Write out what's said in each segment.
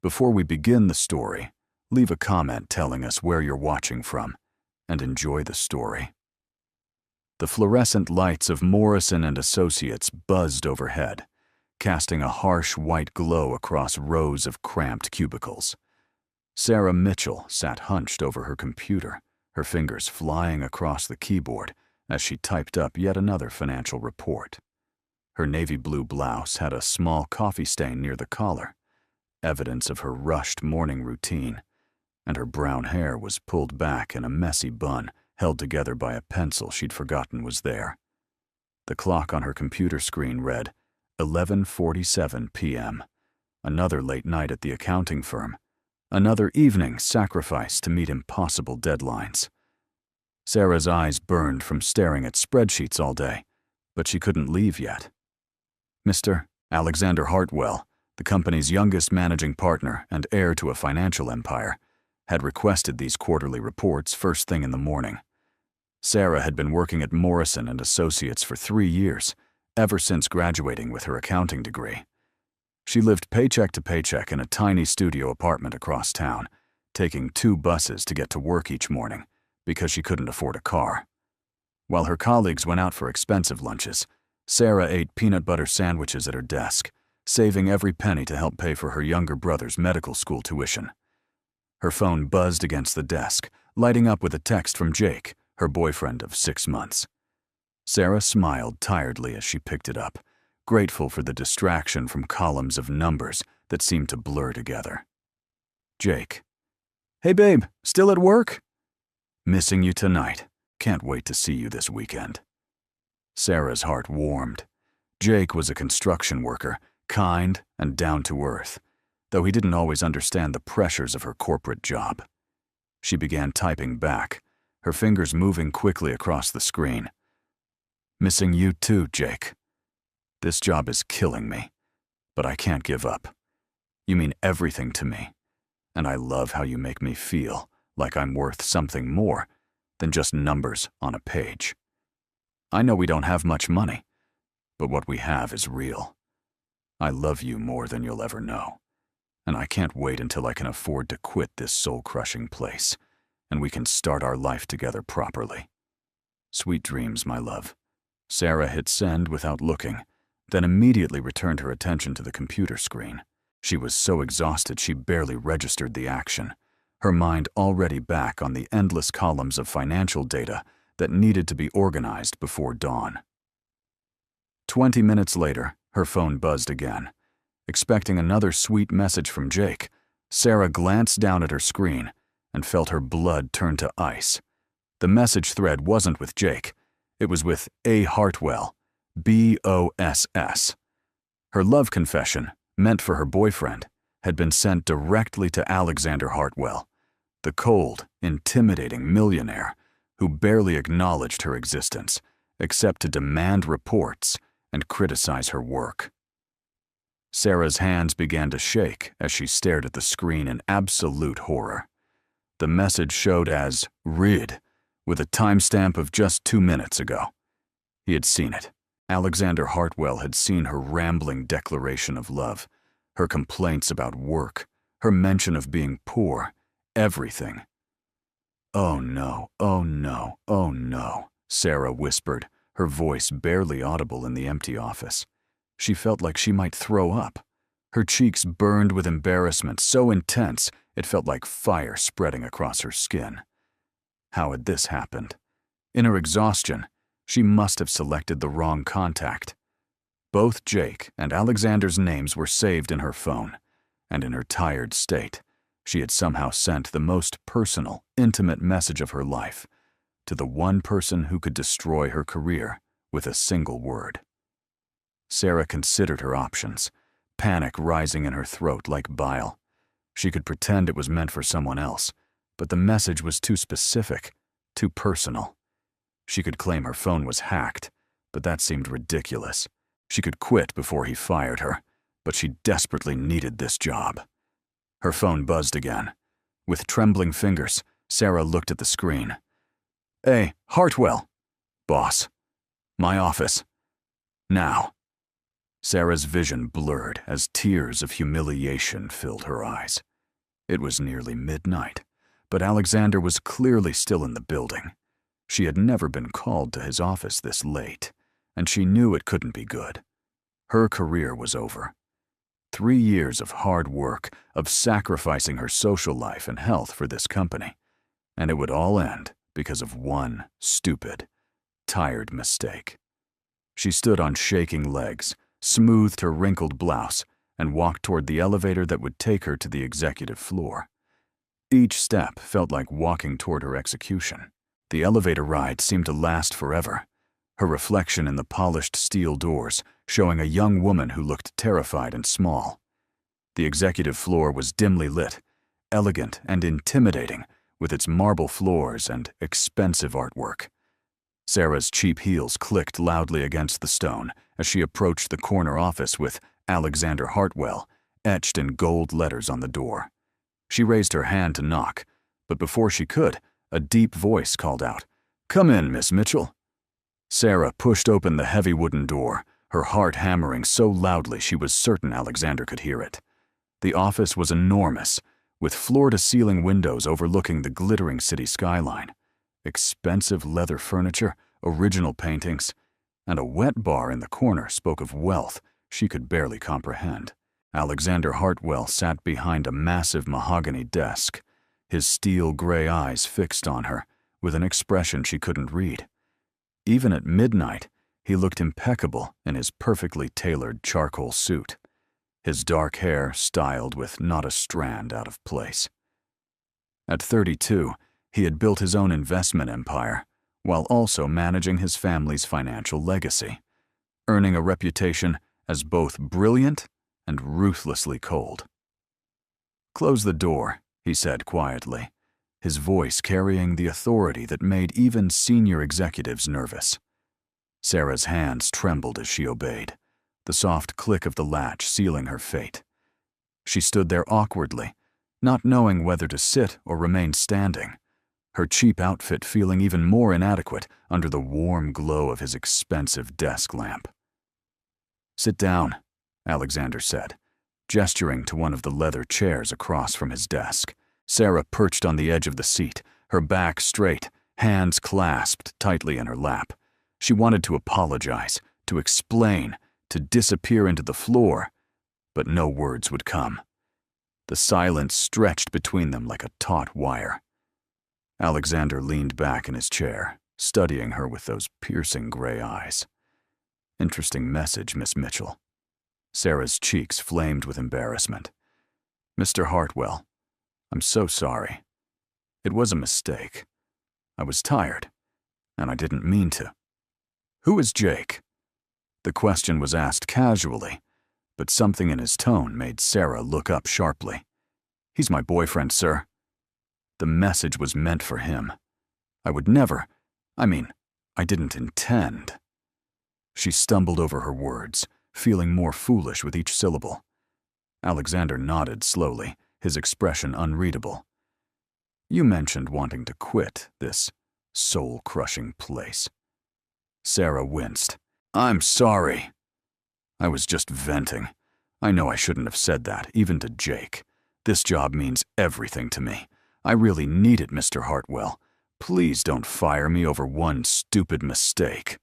Before we begin the story, leave a comment telling us where you're watching from, and enjoy the story. The fluorescent lights of Morrison and Associates buzzed overhead, casting a harsh white glow across rows of cramped cubicles. Sarah Mitchell sat hunched over her computer, her fingers flying across the keyboard as she typed up yet another financial report. Her navy blue blouse had a small coffee stain near the collar, evidence of her rushed morning routine, and her brown hair was pulled back in a messy bun held together by a pencil she'd forgotten was there. The clock on her computer screen read 11:47 p.m., another late night at the accounting firm, another evening sacrificed to meet impossible deadlines. Sarah's eyes burned from staring at spreadsheets all day, but she couldn't leave yet. Mr. Alexander Hartwell, the company's youngest managing partner and heir to a financial empire, had requested these quarterly reports first thing in the morning. Sarah had been working at Morrison and Associates for 3 years, ever since graduating with her accounting degree. She lived paycheck to paycheck in a tiny studio apartment across town, taking 2 buses to get to work each morning because she couldn't afford a car. While her colleagues went out for expensive lunches, Sarah ate peanut butter sandwiches at her desk, saving every penny to help pay for her younger brother's medical school tuition. Her phone buzzed against the desk, lighting up with a text from Jake, her boyfriend of 6 months. Sarah smiled tiredly as she picked it up, grateful for the distraction from columns of numbers that seemed to blur together. Jake. "Hey babe, still at work?" "Missing you tonight. Can't wait to see you this weekend." Sarah's heart warmed. Jake was a construction worker, kind and down to earth, though he didn't always understand the pressures of her corporate job. She began typing back, her fingers moving quickly across the screen. "Missing you too, Jake. This job is killing me, but I can't give up. You mean everything to me, and I love how you make me feel like I'm worth something more than just numbers on a page. I know we don't have much money, but what we have is real. I love you more than you'll ever know, and I can't wait until I can afford to quit this soul-crushing place, and we can start our life together properly. Sweet dreams, my love." Sarah hit send without looking, then immediately returned her attention to the computer screen. She was so exhausted she barely registered the action, her mind already back on the endless columns of financial data that needed to be organized before dawn. 20 minutes later, her phone buzzed again. Expecting another sweet message from Jake, Sarah glanced down at her screen and felt her blood turn to ice. The message thread wasn't with Jake. It was with A. Hartwell, BOSS. Her love confession, meant for her boyfriend, had been sent directly to Alexander Hartwell, the cold, intimidating millionaire who barely acknowledged her existence, except to demand reports and criticize her work. Sarah's hands began to shake as she stared at the screen in absolute horror. The message showed as "read," with a timestamp of just 2 minutes ago. He had seen it. Alexander Hartwell had seen her rambling declaration of love, her complaints about work, her mention of being poor, everything. "Oh no, oh no, oh no," Sarah whispered, her voice barely audible in the empty office. She felt like she might throw up. Her cheeks burned with embarrassment so intense it felt like fire spreading across her skin. How had this happened? In her exhaustion, she must have selected the wrong contact. Both Jake and Alexander's names were saved in her phone, and in her tired state, she had somehow sent the most personal, intimate message of her life to the one person who could destroy her career with a single word. Sarah considered her options, panic rising in her throat like bile. She could pretend it was meant for someone else, but the message was too specific, too personal. She could claim her phone was hacked, but that seemed ridiculous. She could quit before he fired her, but she desperately needed this job. Her phone buzzed again. With trembling fingers, Sarah looked at the screen. "Hey, Hartwell." "Boss. My office. Now." Sarah's vision blurred as tears of humiliation filled her eyes. It was nearly midnight, but Alexander was clearly still in the building. She had never been called to his office this late, and she knew it couldn't be good. Her career was over. 3 years of hard work, of sacrificing her social life and health for this company, and it would all end because of one stupid, tired mistake. She stood on shaking legs, smoothed her wrinkled blouse, and walked toward the elevator that would take her to the executive floor. Each step felt like walking toward her execution. The elevator ride seemed to last forever, her reflection in the polished steel doors showing a young woman who looked terrified and small. The executive floor was dimly lit, elegant and intimidating, with its marble floors and expensive artwork. Sarah's cheap heels clicked loudly against the stone as she approached the corner office with Alexander Hartwell etched in gold letters on the door. She raised her hand to knock, but before she could, a deep voice called out, "Come in, Miss Mitchell." Sarah pushed open the heavy wooden door, her heart hammering so loudly she was certain Alexander could hear it. The office was enormous, with floor-to-ceiling windows overlooking the glittering city skyline, expensive leather furniture, original paintings, and a wet bar in the corner spoke of wealth she could barely comprehend. Alexander Hartwell sat behind a massive mahogany desk, his steel gray eyes fixed on her, with an expression she couldn't read. Even at midnight, he looked impeccable in his perfectly tailored charcoal suit, his dark hair styled with not a strand out of place. At 32, he had built his own investment empire, while also managing his family's financial legacy, earning a reputation as both brilliant and ruthlessly cold. "Close the door," he said quietly, his voice carrying the authority that made even senior executives nervous. Sarah's hands trembled as she obeyed, the soft click of the latch sealing her fate. She stood there awkwardly, not knowing whether to sit or remain standing, her cheap outfit feeling even more inadequate under the warm glow of his expensive desk lamp. "Sit down," Alexander said, gesturing to one of the leather chairs across from his desk. Sarah perched on the edge of the seat, her back straight, hands clasped tightly in her lap. She wanted to apologize, to explain, to disappear into the floor, but no words would come. The silence stretched between them like a taut wire. Alexander leaned back in his chair, studying her with those piercing gray eyes. "Interesting message, Miss Mitchell." Sarah's cheeks flamed with embarrassment. "Mr. Hartwell, I'm so sorry. It was a mistake. I was tired, and I didn't mean to." "Who is Jake?" The question was asked casually, but something in his tone made Sarah look up sharply. "He's my boyfriend, sir." The message was meant for him. I didn't intend. She stumbled over her words, feeling more foolish with each syllable. Alexander nodded slowly, his expression unreadable. "You mentioned wanting to quit this soul-crushing place." Sarah winced. "I'm sorry. I was just venting. I know I shouldn't have said that, even to Jake. This job means everything to me. I really need it, Mr. Hartwell. Please don't fire me over one stupid mistake."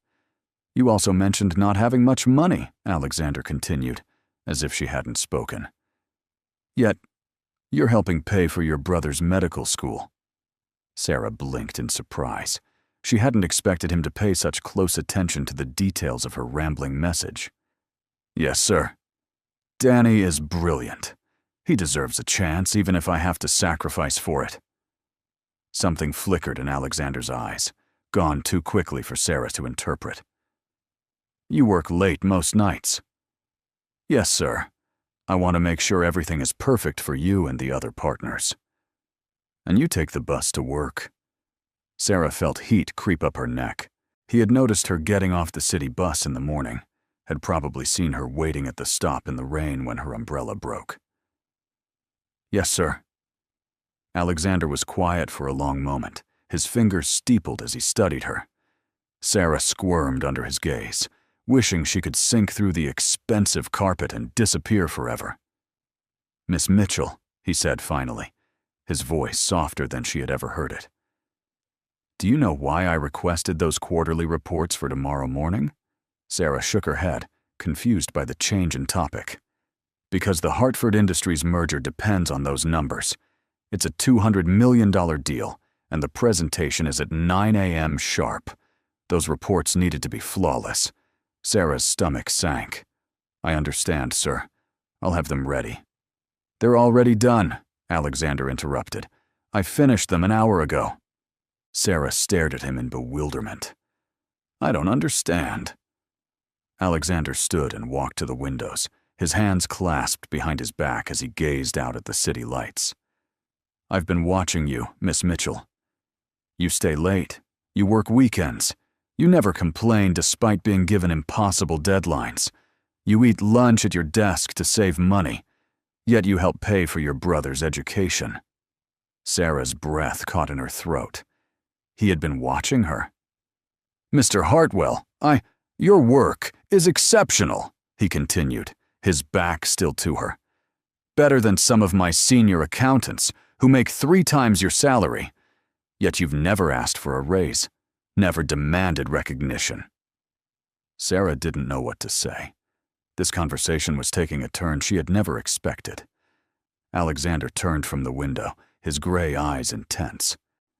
"You also mentioned not having much money," Alexander continued, as if she hadn't spoken. "Yet, you're helping pay for your brother's medical school." Sarah blinked in surprise. She hadn't expected him to pay such close attention to the details of her rambling message. "Yes, sir. Danny is brilliant. He deserves a chance, even if I have to sacrifice for it." Something flickered in Alexander's eyes, gone too quickly for Sarah to interpret. "You work late most nights." "Yes, sir. I want to make sure everything is perfect for you and the other partners." "And you take the bus to work." Sarah felt heat creep up her neck. He had noticed her getting off the city bus in the morning, had probably seen her waiting at the stop in the rain when her umbrella broke. "Yes, sir." Alexander was quiet for a long moment, his fingers steepled as he studied her. Sarah squirmed under his gaze, wishing she could sink through the expensive carpet and disappear forever. "Miss Mitchell," he said finally, his voice softer than she had ever heard it. "Do you know why I requested those quarterly reports for tomorrow morning?" Sarah shook her head, confused by the change in topic. "Because the Hartford Industries merger depends on those numbers. It's a $200 million deal, and the presentation is at 9 a.m. sharp. Those reports needed to be flawless." Sarah's stomach sank. "I understand, sir. I'll have them ready." "They're already done," Alexander interrupted. "I finished them an hour ago." Sarah stared at him in bewilderment. "I don't understand." Alexander stood and walked to the windows, his hands clasped behind his back as he gazed out at the city lights. "I've been watching you, Miss Mitchell. You stay late. You work weekends. You never complain despite being given impossible deadlines. You eat lunch at your desk to save money, yet you help pay for your brother's education." Sarah's breath caught in her throat. He had been watching her. "Mr. Hartwell, your work is exceptional," he continued, his back still to her. "Better than some of my senior accountants, who make 3 times your salary. Yet you've never asked for a raise, never demanded recognition." Sarah didn't know what to say. This conversation was taking a turn she had never expected. Alexander turned from the window, his gray eyes intense.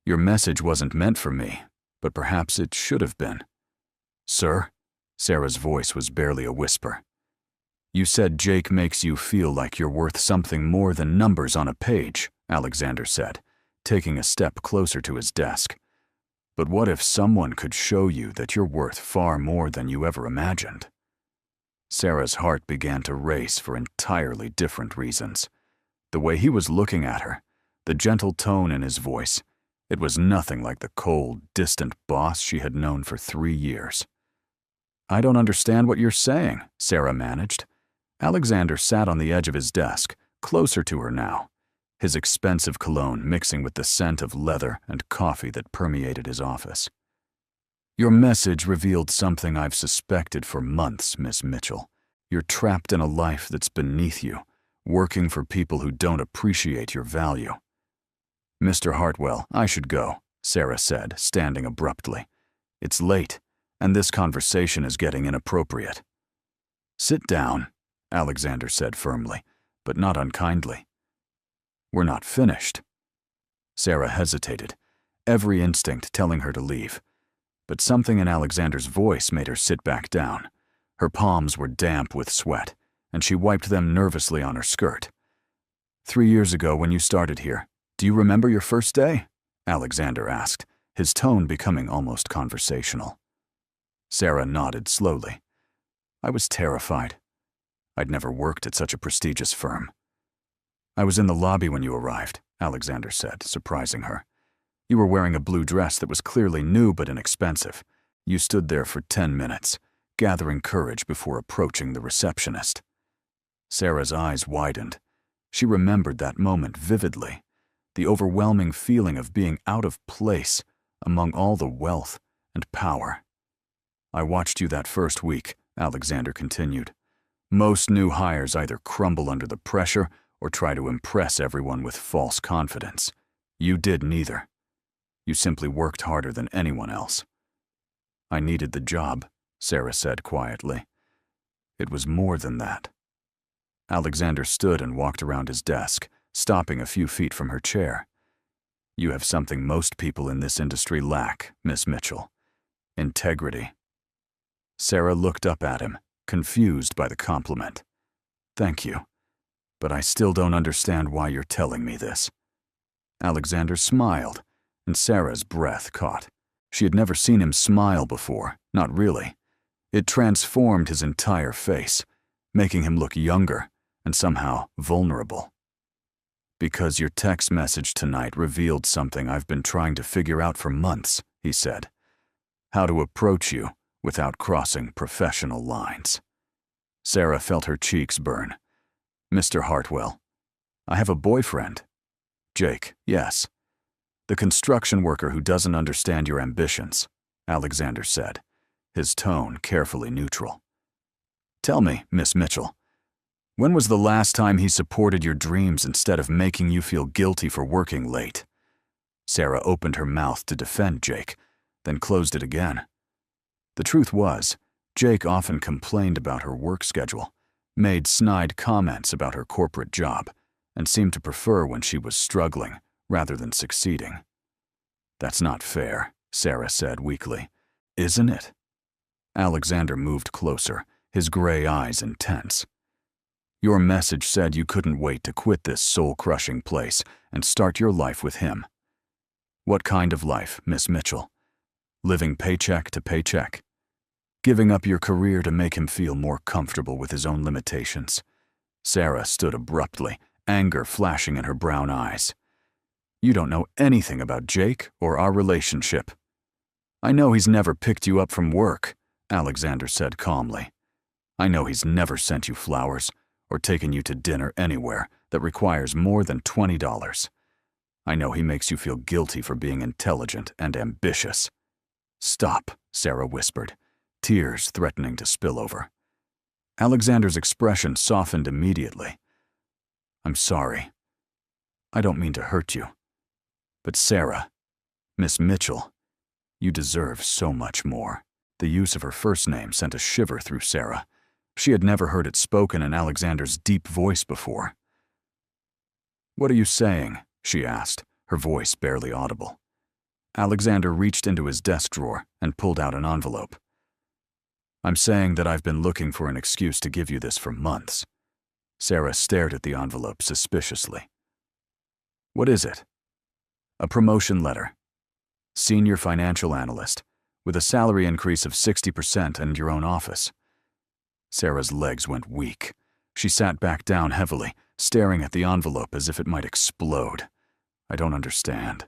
"Your message wasn't meant for me, but perhaps it should have been." "Sir?" Sarah's voice was barely a whisper. "You said Jake makes you feel like you're worth something more than numbers on a page," Alexander said, taking a step closer to his desk. "But what if someone could show you that you're worth far more than you ever imagined?" Sarah's heart began to race for entirely different reasons. The way he was looking at her, the gentle tone in his voice, it was nothing like the cold, distant boss she had known for 3 years. "I don't understand what you're saying," Sarah managed. Alexander sat on the edge of his desk, closer to her now, his expensive cologne mixing with the scent of leather and coffee that permeated his office. "Your message revealed something I've suspected for months, Miss Mitchell. You're trapped in a life that's beneath you, working for people who don't appreciate your value." "Mr. Hartwell, I should go," Sarah said, standing abruptly. "It's late, and this conversation is getting inappropriate." "Sit down," Alexander said firmly, but not unkindly. "We're not finished." Sarah hesitated, every instinct telling her to leave. But something in Alexander's voice made her sit back down. Her palms were damp with sweat, and she wiped them nervously on her skirt. "3 years ago when you started here, do you remember your first day?" Alexander asked, his tone becoming almost conversational. Sarah nodded slowly. "I was terrified. I'd never worked at such a prestigious firm." "I was in the lobby when you arrived," Alexander said, surprising her. "You were wearing a blue dress that was clearly new but inexpensive. You stood there for 10 minutes, gathering courage before approaching the receptionist." Sarah's eyes widened. She remembered that moment vividly, the overwhelming feeling of being out of place among all the wealth and power. "I watched you that first week," Alexander continued. "Most new hires either crumble under the pressure or try to impress everyone with false confidence. You did neither. You simply worked harder than anyone else." "I needed the job," Sarah said quietly. "It was more than that." Alexander stood and walked around his desk, stopping a few feet from her chair. "You have something most people in this industry lack, Miss Mitchell. Integrity." Sarah looked up at him, confused by the compliment. "Thank you, but I still don't understand why you're telling me this." Alexander smiled, and Sarah's breath caught. She had never seen him smile before, not really. It transformed his entire face, making him look younger and somehow vulnerable. "Because your text message tonight revealed something I've been trying to figure out for months," he said. "How to approach you without crossing professional lines." Sarah felt her cheeks burn. "Mr. Hartwell, I have a boyfriend." "Jake, yes. The construction worker who doesn't understand your ambitions," Alexander said, his tone carefully neutral. "Tell me, Miss Mitchell, when was the last time he supported your dreams instead of making you feel guilty for working late?" Sarah opened her mouth to defend Jake, then closed it again. The truth was, Jake often complained about her work schedule, made snide comments about her corporate job, and seemed to prefer when she was struggling rather than succeeding. "That's not fair," Sarah said weakly. "Isn't it?" Alexander moved closer, his gray eyes intense. "Your message said you couldn't wait to quit this soul-crushing place and start your life with him. What kind of life, Miss Mitchell? Living paycheck to paycheck? Giving up your career to make him feel more comfortable with his own limitations?" Sarah stood abruptly, anger flashing in her brown eyes. "You don't know anything about Jake or our relationship." "I know he's never picked you up from work," Alexander said calmly. "I know he's never sent you flowers or taken you to dinner anywhere that requires more than $20. I know he makes you feel guilty for being intelligent and ambitious." "Stop," Sarah whispered, tears threatening to spill over. Alexander's expression softened immediately. "I'm sorry. I don't mean to hurt you. But Sarah, Miss Mitchell, you deserve so much more." The use of her first name sent a shiver through Sarah. She had never heard it spoken in Alexander's deep voice before. "What are you saying?" she asked, her voice barely audible. Alexander reached into his desk drawer and pulled out an envelope. "I'm saying that I've been looking for an excuse to give you this for months." Sarah stared at the envelope suspiciously. "What is it?" "A promotion letter. Senior financial analyst, with a salary increase of 60% and your own office." Sarah's legs went weak. She sat back down heavily, staring at the envelope as if it might explode. "I don't understand."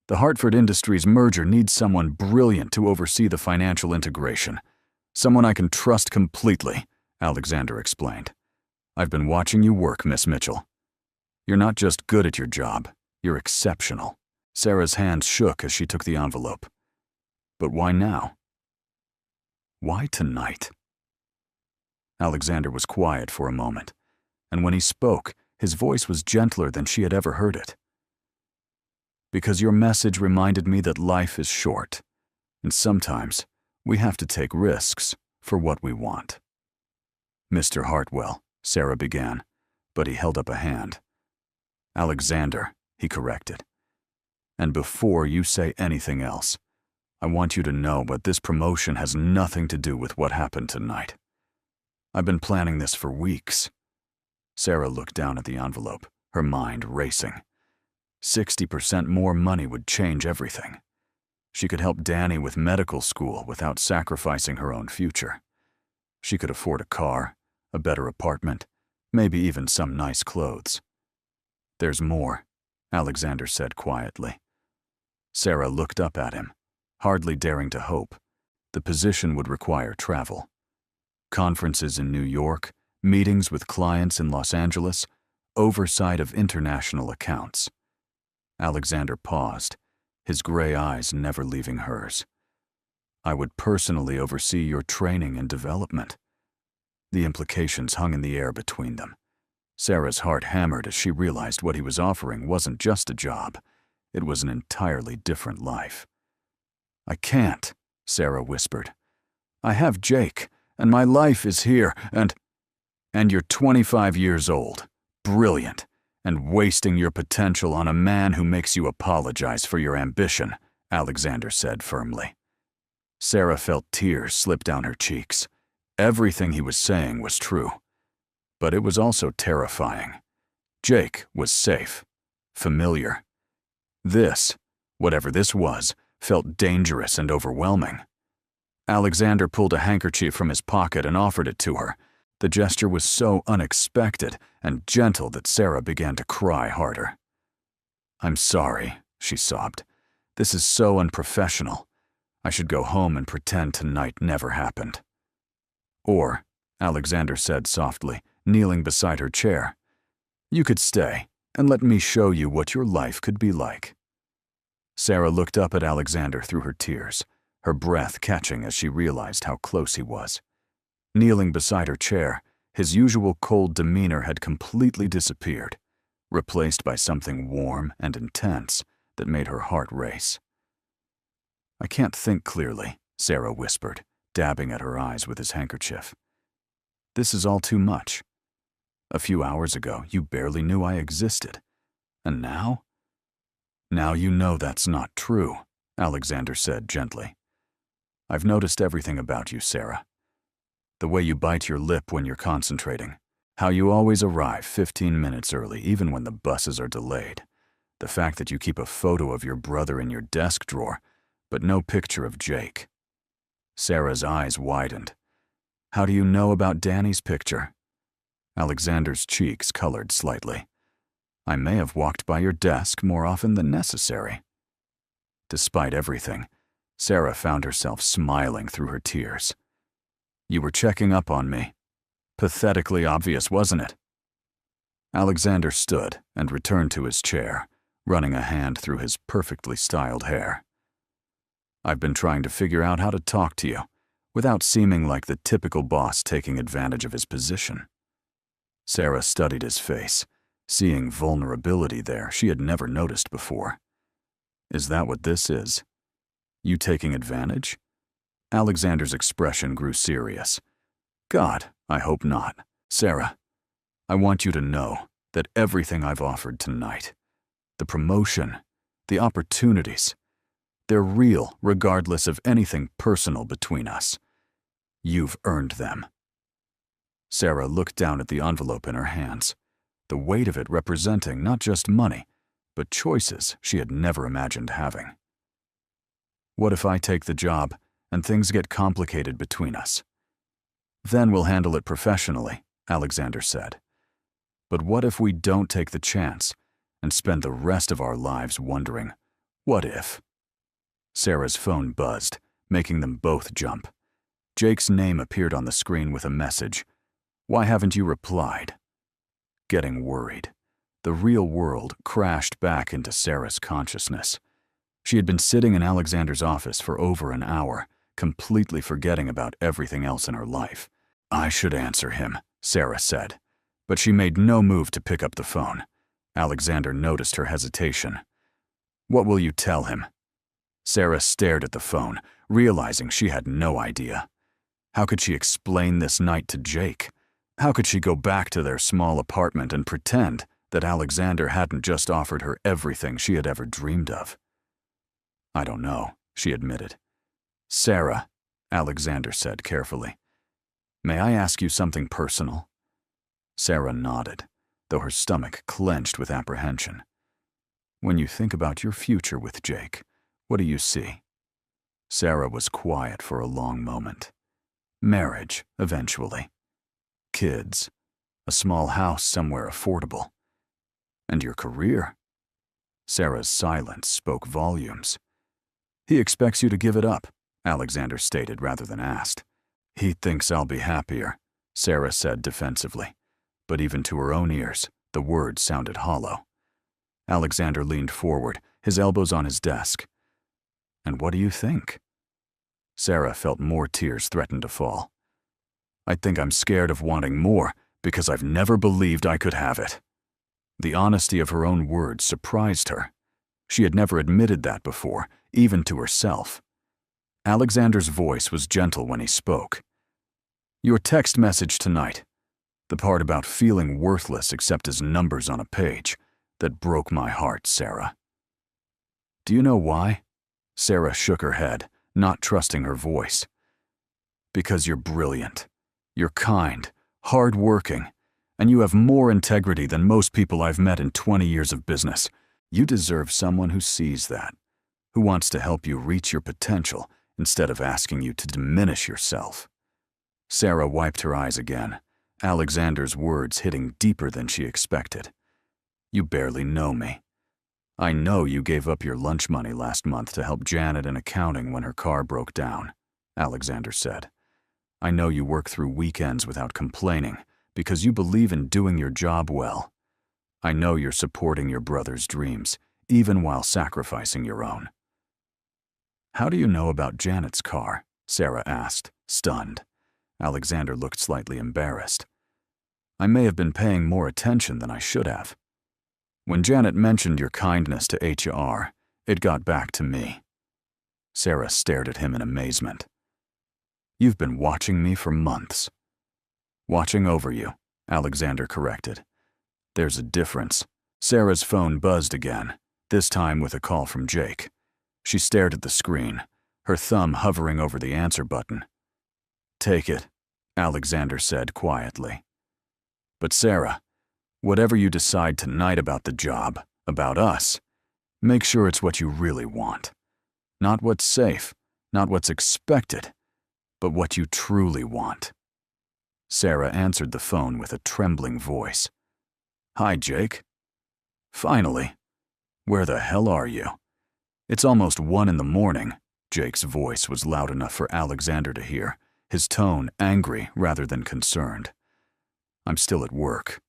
"The Hartford Industries merger needs someone brilliant to oversee the financial integration. Someone I can trust completely," Alexander explained. "I've been watching you work, Miss Mitchell. You're not just good at your job, you're exceptional." Sarah's hands shook as she took the envelope. "But why now? Why tonight?" Alexander was quiet for a moment, and when he spoke, his voice was gentler than she had ever heard it. "Because your message reminded me that life is short, and sometimes we have to take risks for what we want." "Mr. Hartwell," Sarah began, but he held up a hand. "Alexander," he corrected. "And before you say anything else, I want you to know that this promotion has nothing to do with what happened tonight. I've been planning this for weeks." Sarah looked down at the envelope, her mind racing. 60% more money would change everything. She could help Danny with medical school without sacrificing her own future. She could afford a car, a better apartment, maybe even some nice clothes. "There's more," Alexander said quietly. Sarah looked up at him, hardly daring to hope. The position would require travel. Conferences in New York, meetings with clients in Los Angeles, oversight of international accounts. Alexander paused, his gray eyes never leaving hers. "I would personally oversee your training and development." The implications hung in the air between them. Sarah's heart hammered as she realized what he was offering wasn't just a job. It was an entirely different life. "I can't," Sarah whispered. "I have Jake, and my life is here, and you're 25 years old, brilliant, and wasting your potential on a man who makes you apologize for your ambition," Alexander said firmly. Sarah felt tears slip down her cheeks. Everything he was saying was true. But it was also terrifying. Jake was safe, familiar. This, whatever this was, felt dangerous and overwhelming. Alexander pulled a handkerchief from his pocket and offered it to her. The gesture was so unexpected and gentle that Sarah began to cry harder. "I'm sorry," she sobbed. "This is so unprofessional. I should go home and pretend tonight never happened." "Or," Alexander said softly, kneeling beside her chair, "you could stay and let me show you what your life could be like." Sarah looked up at Alexander through her tears, her breath catching as she realized how close he was. Kneeling beside her chair, his usual cold demeanor had completely disappeared, replaced by something warm and intense that made her heart race. "I can't think clearly," Sarah whispered, dabbing at her eyes with his handkerchief. "This is all too much. A few hours ago, you barely knew I existed. And now?" "Now you know that's not true," Alexander said gently. "I've noticed everything about you, Sarah. The way you bite your lip when you're concentrating, how you always arrive 15 minutes early even when the buses are delayed, the fact that you keep a photo of your brother in your desk drawer, but no picture of Jake." Sarah's eyes widened. "How do you know about Danny's picture?" Alexander's cheeks colored slightly. "I may have walked by your desk more often than necessary." Despite everything, Sarah found herself smiling through her tears. "You were checking up on me. Pathetically obvious, wasn't it?" Alexander stood and returned to his chair, running a hand through his perfectly styled hair. "I've been trying to figure out how to talk to you without seeming like the typical boss taking advantage of his position." Sarah studied his face, seeing vulnerability there she had never noticed before. "Is that what this is? You taking advantage?" Alexander's expression grew serious. "God, I hope not. Sarah, I want you to know that everything I've offered tonight, the promotion, the opportunities, they're real regardless of anything personal between us. You've earned them." Sarah looked down at the envelope in her hands, the weight of it representing not just money, but choices she had never imagined having. "What if I take the job and things get complicated between us?" "Then we'll handle it professionally," Alexander said. "But what if we don't take the chance and spend the rest of our lives wondering, what if?" Sarah's phone buzzed, making them both jump. Jake's name appeared on the screen with a message. "Why haven't you replied?" Getting worried, the real world crashed back into Sarah's consciousness. She had been sitting in Alexander's office for over an hour, completely forgetting about everything else in her life. "I should answer him," Sarah said, but she made no move to pick up the phone. Alexander noticed her hesitation. "What will you tell him?" Sarah stared at the phone, realizing she had no idea. How could she explain this night to Jake? How could she go back to their small apartment and pretend that Alexander hadn't just offered her everything she had ever dreamed of? "I don't know," she admitted. "Sarah," Alexander said carefully, "may I ask you something personal?" Sarah nodded, though her stomach clenched with apprehension. "When you think about your future with Jake, what do you see?" Sarah was quiet for a long moment. Marriage, eventually. Kids. A small house somewhere affordable. And your career? Sarah's silence spoke volumes. "He expects you to give it up," Alexander stated rather than asked. "He thinks I'll be happier," Sarah said defensively. But even to her own ears, the words sounded hollow. Alexander leaned forward, his elbows on his desk. "And what do you think?" Sarah felt more tears threaten to fall. "I think I'm scared of wanting more because I've never believed I could have it." The honesty of her own words surprised her. She had never admitted that before, even to herself. Alexander's voice was gentle when he spoke. "Your text message tonight, the part about feeling worthless except as numbers on a page, that broke my heart, Sarah." "Do you know why?" Sarah shook her head, not trusting her voice. "Because you're brilliant. You're kind, hard-working, and you have more integrity than most people I've met in 20 years of business. You deserve someone who sees that, who wants to help you reach your potential instead of asking you to diminish yourself." Sarah wiped her eyes again, Alexander's words hitting deeper than she expected. "You barely know me. I know you gave up your lunch money last month to help Janet in accounting when her car broke down," Alexander said. "I know you work through weekends without complaining because you believe in doing your job well. I know you're supporting your brother's dreams, even while sacrificing your own." How do you know about Janet's car? Sarah asked, stunned. Alexander looked slightly embarrassed. I may have been paying more attention than I should have. When Janet mentioned your kindness to HR, it got back to me. Sarah stared at him in amazement. You've been watching me for months. Watching over you, Alexander corrected. There's a difference. Sarah's phone buzzed again, this time with a call from Jake. She stared at the screen, her thumb hovering over the answer button. Take it, Alexander said quietly. But Sarah, whatever you decide tonight about the job, about us, make sure it's what you really want. Not what's safe, not what's expected, but what you truly want. Sarah answered the phone with a trembling voice. Hi, Jake. Finally. Where the hell are you? It's almost 1 in the morning. Jake's voice was loud enough for Alexander to hear, his tone angry rather than concerned. I'm still at work.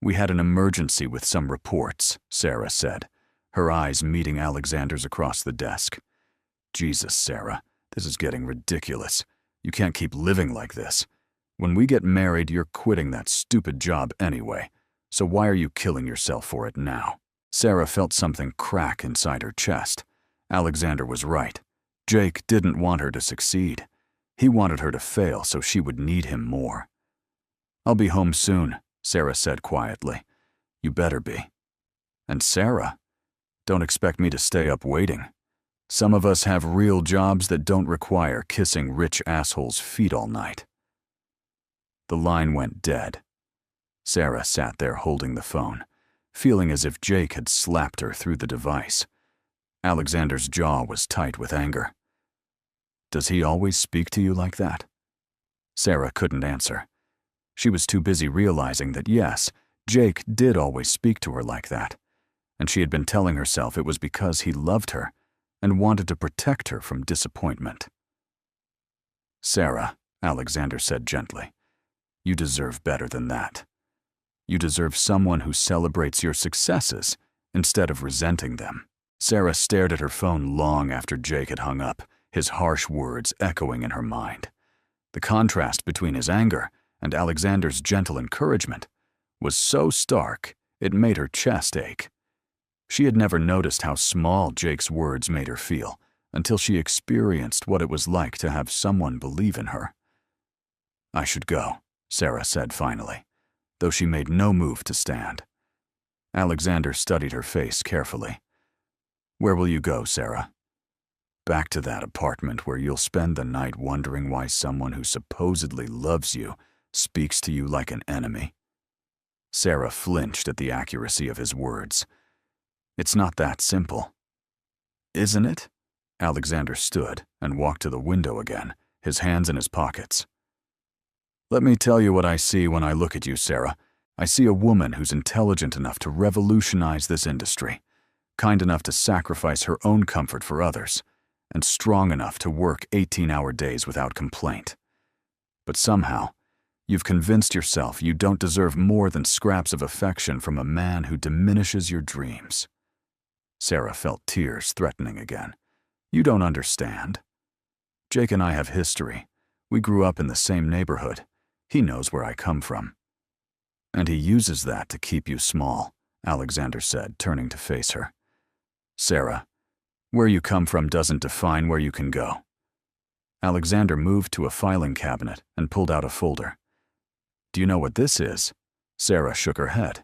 We had an emergency with some reports, Sarah said, her eyes meeting Alexander's across the desk. Jesus, Sarah, this is getting ridiculous. You can't keep living like this. When we get married, you're quitting that stupid job anyway, so why are you killing yourself for it now? Sarah felt something crack inside her chest. Alexander was right. Jake didn't want her to succeed. He wanted her to fail so she would need him more. I'll be home soon, Sarah said quietly. You better be. And Sarah, don't expect me to stay up waiting. Some of us have real jobs that don't require kissing rich assholes' feet all night. The line went dead. Sarah sat there holding the phone, feeling as if Jake had slapped her through the device. Alexander's jaw was tight with anger. Does he always speak to you like that? Sarah couldn't answer. She was too busy realizing that yes, Jake did always speak to her like that, and she had been telling herself it was because he loved her and wanted to protect her from disappointment. Sarah, Alexander said gently, you deserve better than that. You deserve someone who celebrates your successes instead of resenting them. Sarah stared at her phone long after Jake had hung up, his harsh words echoing in her mind. The contrast between his anger and Alexander's gentle encouragement was so stark it made her chest ache. She had never noticed how small Jake's words made her feel until she experienced what it was like to have someone believe in her. I should go, Sarah said finally, though she made no move to stand. Alexander studied her face carefully. Where will you go, Sarah? Back to that apartment where you'll spend the night wondering why someone who supposedly loves you speaks to you like an enemy. Sarah flinched at the accuracy of his words. It's not that simple. Isn't it? Alexander stood and walked to the window again, his hands in his pockets. Let me tell you what I see when I look at you, Sarah. I see a woman who's intelligent enough to revolutionize this industry, kind enough to sacrifice her own comfort for others, and strong enough to work 18-hour days without complaint. But somehow, you've convinced yourself you don't deserve more than scraps of affection from a man who diminishes your dreams. Sarah felt tears threatening again. You don't understand. Jake and I have history. We grew up in the same neighborhood. He knows where I come from. And he uses that to keep you small, Alexander said, turning to face her. Sarah, where you come from doesn't define where you can go. Alexander moved to a filing cabinet and pulled out a folder. Do you know what this is? Sarah shook her head.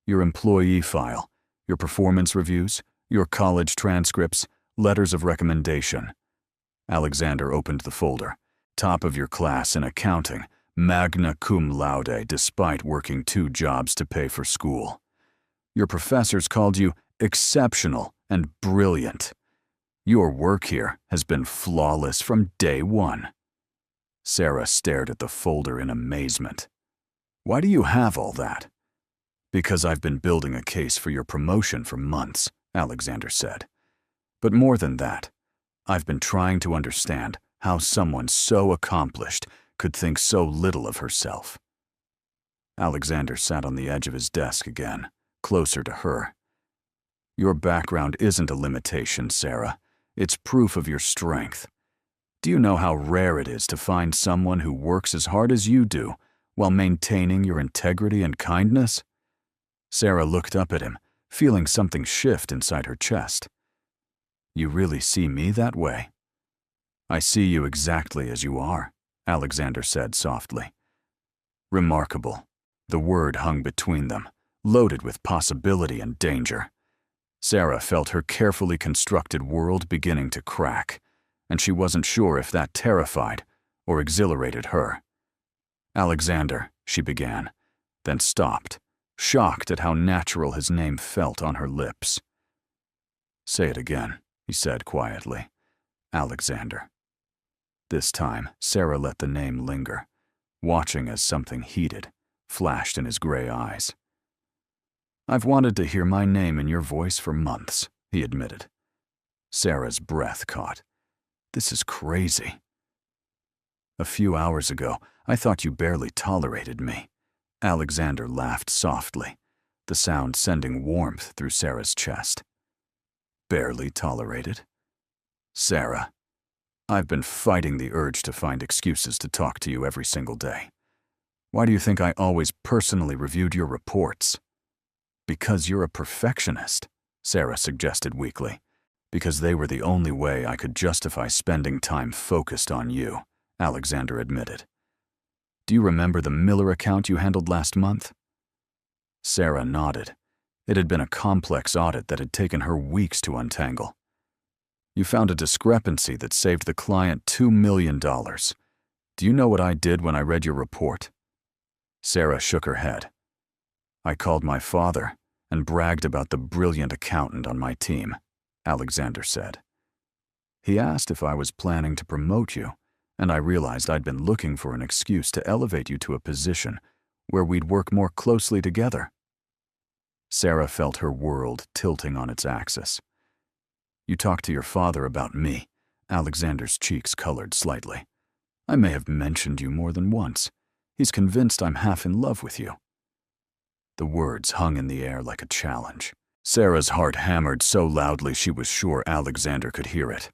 Your employee file, your performance reviews, your college transcripts, letters of recommendation. Alexander opened the folder. Top of your class in accounting, magna cum laude despite working 2 jobs to pay for school. Your professors called you exceptional and brilliant. Your work here has been flawless from day one. Sarah stared at the folder in amazement. Why do you have all that? Because I've been building a case for your promotion for months, Alexander said. But more than that, I've been trying to understand how someone so accomplished could think so little of herself. Alexander sat on the edge of his desk again, closer to her. Your background isn't a limitation, Sarah. It's proof of your strength. Do you know how rare it is to find someone who works as hard as you do while maintaining your integrity and kindness?" Sarah looked up at him, feeling something shift inside her chest. "You really see me that way?" "I see you exactly as you are," Alexander said softly. Remarkable. The word hung between them, loaded with possibility and danger. Sarah felt her carefully constructed world beginning to crack, and she wasn't sure if that terrified or exhilarated her. "Alexander," she began, then stopped, shocked at how natural his name felt on her lips. "Say it again," he said quietly. "Alexander." This time, Sarah let the name linger, watching as something heated flashed in his gray eyes. "I've wanted to hear my name in your voice for months," he admitted. Sarah's breath caught. "This is crazy." "A few hours ago, I thought you barely tolerated me." Alexander laughed softly, the sound sending warmth through Sarah's chest. "Barely tolerated?" "Sarah, I've been fighting the urge to find excuses to talk to you every single day. Why do you think I always personally reviewed your reports?" "Because you're a perfectionist," Sarah suggested weakly. "Because they were the only way I could justify spending time focused on you," Alexander admitted. "Do you remember the Miller account you handled last month?" Sarah nodded. It had been a complex audit that had taken her weeks to untangle. "You found a discrepancy that saved the client $2 million. Do you know what I did when I read your report?" Sarah shook her head. "I called my father and bragged about the brilliant accountant on my team," Alexander said. "He asked if I was planning to promote you, and I realized I'd been looking for an excuse to elevate you to a position where we'd work more closely together." Sarah felt her world tilting on its axis. "You talked to your father about me." Alexander's cheeks colored slightly. "I may have mentioned you more than once. He's convinced I'm half in love with you." The words hung in the air like a challenge. Sarah's heart hammered so loudly she was sure Alexander could hear it.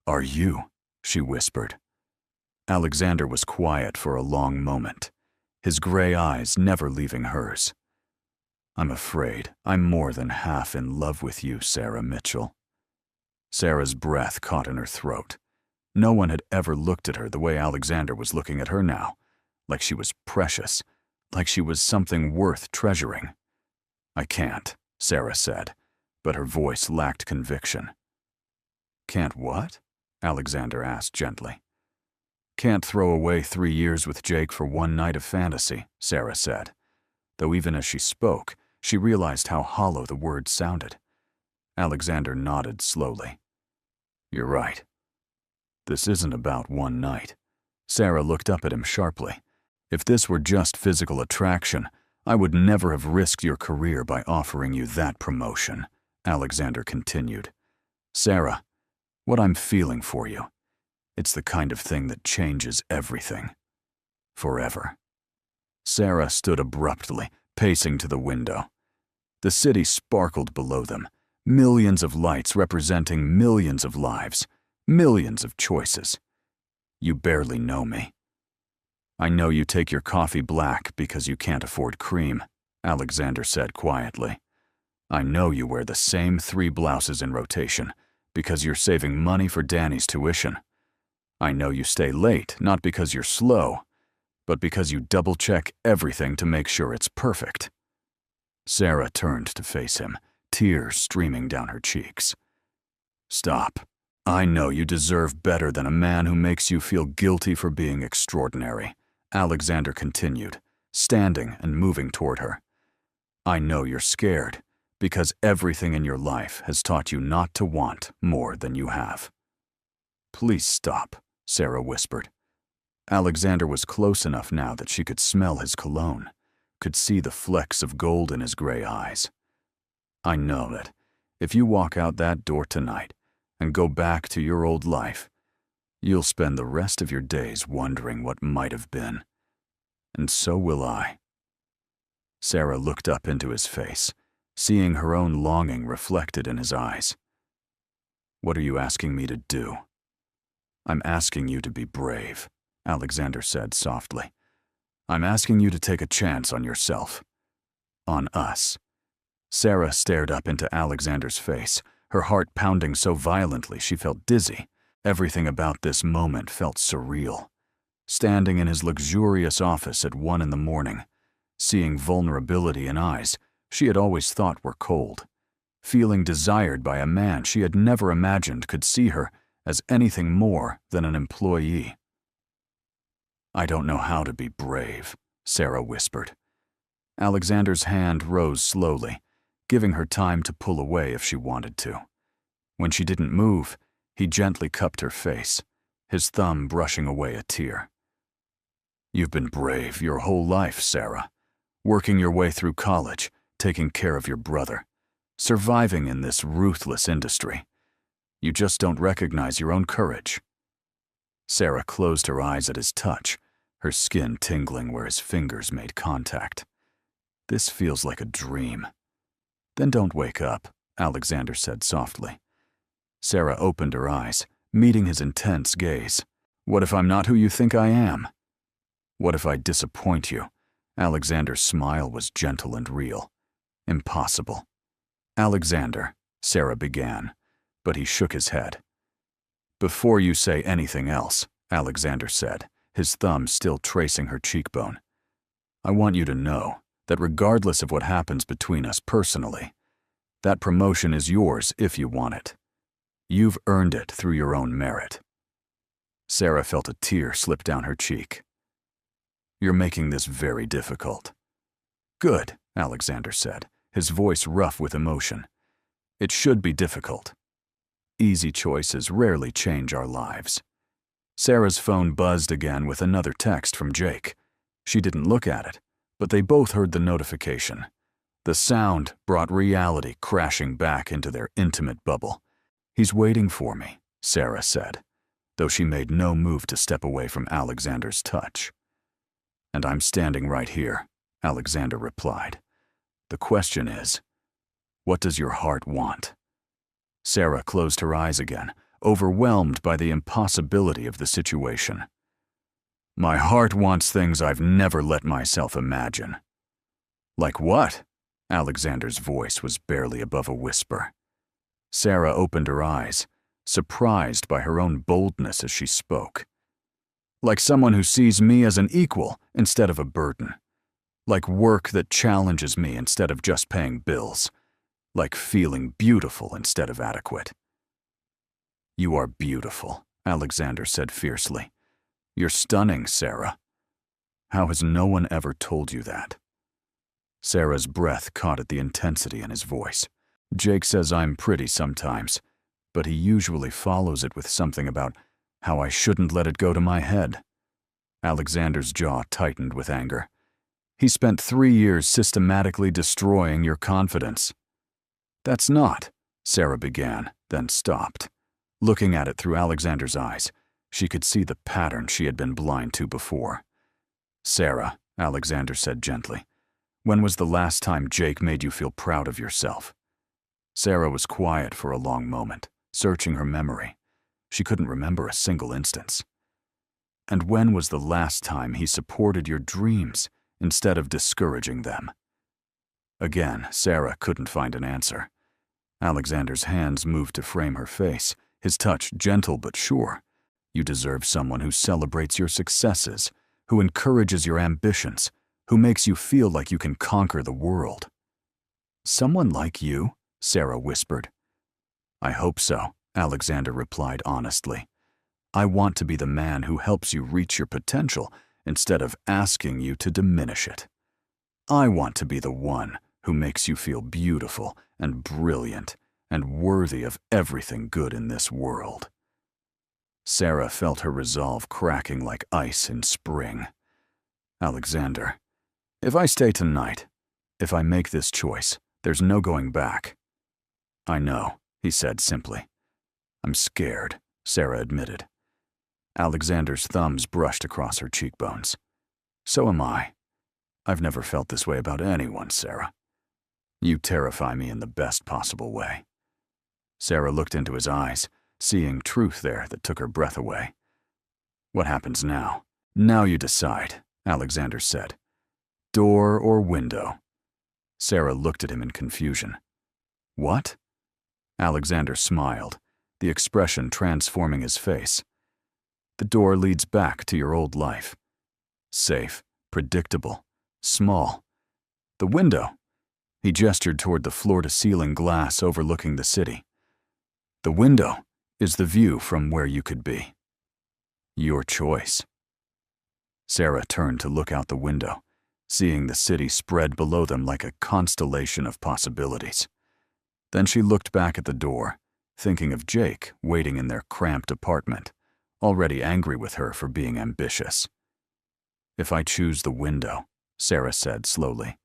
"Are you?" she whispered. Alexander was quiet for a long moment, his gray eyes never leaving hers. "I'm afraid I'm more than half in love with you, Sarah Mitchell." Sarah's breath caught in her throat. No one had ever looked at her the way Alexander was looking at her now, like she was precious, like she was something worth treasuring. "I can't," Sarah said, but her voice lacked conviction. "Can't what?" Alexander asked gently. "Can't throw away 3 years with Jake for one night of fantasy," Sarah said, though even as she spoke, she realized how hollow the words sounded. Alexander nodded slowly. "You're right. This isn't about one night." Sarah looked up at him sharply. "If this were just physical attraction, I would never have risked your career by offering you that promotion," Alexander continued. "Sarah, what I'm feeling for you, it's the kind of thing that changes everything. Forever." Sarah stood abruptly, pacing to the window. The city sparkled below them, millions of lights representing millions of lives, millions of choices. "You barely know me." "I know you take your coffee black because you can't afford cream," Alexander said quietly. "I know you wear the same 3 blouses in rotation because you're saving money for Danny's tuition. I know you stay late not because you're slow, but because you double-check everything to make sure it's perfect." Sarah turned to face him, tears streaming down her cheeks. "Stop. I know you deserve better than a man who makes you feel guilty for being extraordinary," Alexander continued, standing and moving toward her. "I know you're scared because everything in your life has taught you not to want more than you have." "Please stop," Sarah whispered. Alexander was close enough now that she could smell his cologne, could see the flecks of gold in his gray eyes. "I know that if you walk out that door tonight and go back to your old life, you'll spend the rest of your days wondering what might have been. And so will I." Sarah looked up into his face, seeing her own longing reflected in his eyes. What are you asking me to do? I'm asking you to be brave, Alexander said softly. I'm asking you to take a chance on yourself. On us. Sarah stared up into Alexander's face, her heart pounding so violently she felt dizzy. Everything about this moment felt surreal. Standing in his luxurious office at 1 in the morning, seeing vulnerability in eyes she had always thought were cold, feeling desired by a man she had never imagined could see her as anything more than an employee. I don't know how to be brave, Sarah whispered. Alexander's hand rose slowly, giving her time to pull away if she wanted to. When she didn't move, he gently cupped her face, his thumb brushing away a tear. You've been brave your whole life, Sarah, working your way through college, taking care of your brother, surviving in this ruthless industry. You just don't recognize your own courage. Sarah closed her eyes at his touch, her skin tingling where his fingers made contact. This feels like a dream. Then don't wake up, Alexander said softly. Sarah opened her eyes, meeting his intense gaze. What if I'm not who you think I am? What if I disappoint you? Alexander's smile was gentle and real. Impossible. Alexander, Sarah began, but he shook his head. Before you say anything else, Alexander said, his thumb still tracing her cheekbone, I want you to know that regardless of what happens between us personally, that promotion is yours if you want it. You've earned it through your own merit. Sarah felt a tear slip down her cheek. You're making this very difficult. Good, Alexander said, his voice rough with emotion. It should be difficult. Easy choices rarely change our lives. Sarah's phone buzzed again with another text from Jake. She didn't look at it, but they both heard the notification. The sound brought reality crashing back into their intimate bubble. He's waiting for me, Sarah said, though she made no move to step away from Alexander's touch. And I'm standing right here, Alexander replied. The question is, what does your heart want? Sarah closed her eyes again, overwhelmed by the impossibility of the situation. My heart wants things I've never let myself imagine. Like what? Alexander's voice was barely above a whisper. Sarah opened her eyes, surprised by her own boldness as she spoke. Like someone who sees me as an equal instead of a burden. Like work that challenges me instead of just paying bills. Like feeling beautiful instead of adequate. You are beautiful, Alexander said fiercely. You're stunning, Sarah. How has no one ever told you that? Sarah's breath caught at the intensity in his voice. Jake says I'm pretty sometimes, but he usually follows it with something about how I shouldn't let it go to my head. Alexander's jaw tightened with anger. He spent 3 years systematically destroying your confidence. That's not, Sarah began, then stopped. Looking at it through Alexander's eyes, she could see the pattern she had been blind to before. Sarah, Alexander said gently, when was the last time Jake made you feel proud of yourself? Sarah was quiet for a long moment, searching her memory. She couldn't remember a single instance. And when was the last time he supported your dreams instead of discouraging them? Again, Sarah couldn't find an answer. Alexander's hands moved to frame her face, his touch gentle but sure. You deserve someone who celebrates your successes, who encourages your ambitions, who makes you feel like you can conquer the world. Someone like you? Sarah whispered. I hope so, Alexander replied honestly. I want to be the man who helps you reach your potential instead of asking you to diminish it. I want to be the one who makes you feel beautiful and brilliant and worthy of everything good in this world. Sarah felt her resolve cracking like ice in spring. Alexander, if I stay tonight, if I make this choice, there's no going back. I know, he said simply. I'm scared, Sarah admitted. Alexander's thumbs brushed across her cheekbones. So am I. I've never felt this way about anyone, Sarah. You terrify me in the best possible way. Sarah looked into his eyes, seeing truth there that took her breath away. What happens now? Now you decide, Alexander said. Door or window? Sarah looked at him in confusion. What? Alexander smiled, the expression transforming his face. The door leads back to your old life. Safe, predictable, small. The window. He gestured toward the floor-to-ceiling glass overlooking the city. The window is the view from where you could be. Your choice. Sarah turned to look out the window, seeing the city spread below them like a constellation of possibilities. Then she looked back at the door, thinking of Jake waiting in their cramped apartment, already angry with her for being ambitious. If I choose the window, Sarah said slowly,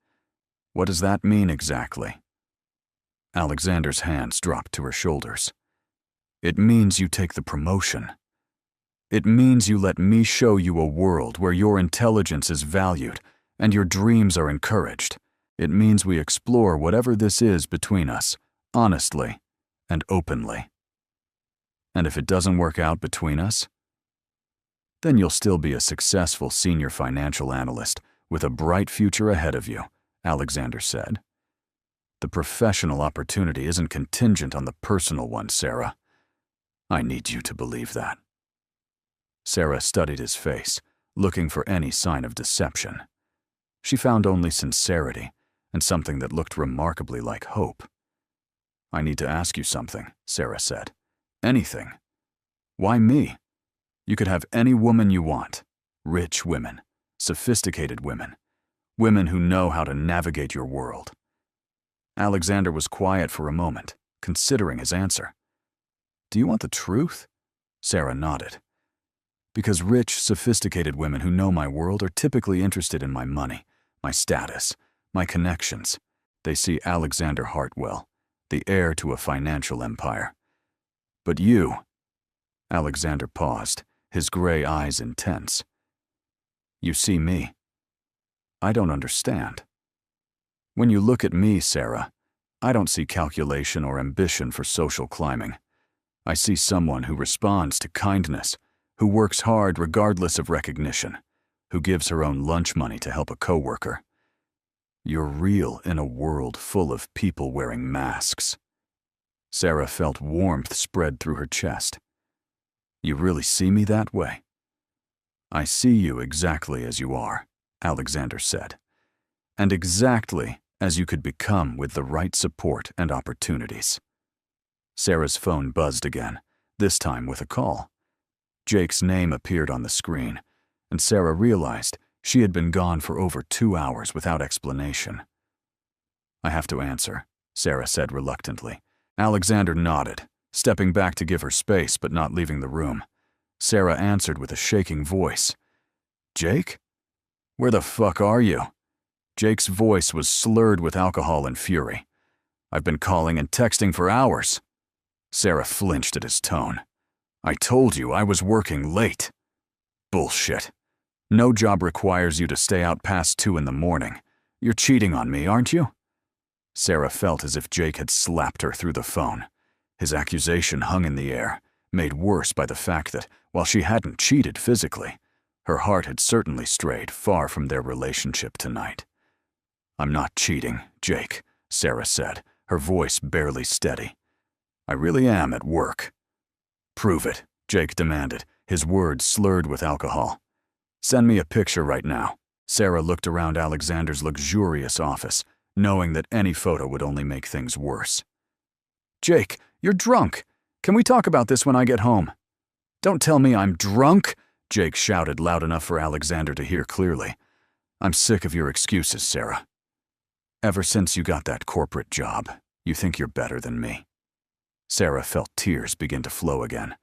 what does that mean exactly? Alexander's hands dropped to her shoulders. It means you take the promotion. It means you let me show you a world where your intelligence is valued and your dreams are encouraged. It means we explore whatever this is between us, honestly and openly. And if it doesn't work out between us, then you'll still be a successful senior financial analyst with a bright future ahead of you, Alexander said. The professional opportunity isn't contingent on the personal one, Sarah. I need you to believe that. Sarah studied his face, looking for any sign of deception. She found only sincerity and something that looked remarkably like hope. I need to ask you something, Sarah said. Anything. Why me? You could have any woman you want. Rich women, sophisticated women, women who know how to navigate your world. Alexander was quiet for a moment, considering his answer. Do you want the truth? Sarah nodded. Because rich, sophisticated women who know my world are typically interested in my money, my status, my connections. They see Alexander Hartwell, the heir to a financial empire. But you... Alexander paused, his gray eyes intense. You see me. I don't understand. When you look at me, Sarah, I don't see calculation or ambition for social climbing. I see someone who responds to kindness, who works hard regardless of recognition, who gives her own lunch money to help a coworker. You're real in a world full of people wearing masks. Sarah felt warmth spread through her chest. You really see me that way? I see you exactly as you are, Alexander said, and exactly as you could become with the right support and opportunities. Sarah's phone buzzed again, this time with a call. Jake's name appeared on the screen, and Sarah realized she had been gone for over 2 hours without explanation. I have to answer, Sarah said reluctantly. Alexander nodded, stepping back to give her space but not leaving the room. Sarah answered with a shaking voice. Jake? Where the fuck are you? Jake's voice was slurred with alcohol and fury. I've been calling and texting for hours. Sarah flinched at his tone. I told you I was working late. Bullshit. No job requires you to stay out past 2 in the morning. You're cheating on me, aren't you? Sarah felt as if Jake had slapped her through the phone. His accusation hung in the air, made worse by the fact that, while she hadn't cheated physically, her heart had certainly strayed far from their relationship tonight. I'm not cheating, Jake, Sarah said, her voice barely steady. I really am at work. Prove it, Jake demanded, his words slurred with alcohol. Send me a picture right now. Sarah looked around Alexander's luxurious office, knowing that any photo would only make things worse. Jake, you're drunk. Can we talk about this when I get home? Don't tell me I'm drunk, Jake shouted loud enough for Alexander to hear clearly. I'm sick of your excuses, Sarah. Ever since you got that corporate job, you think you're better than me. Sarah felt tears begin to flow again,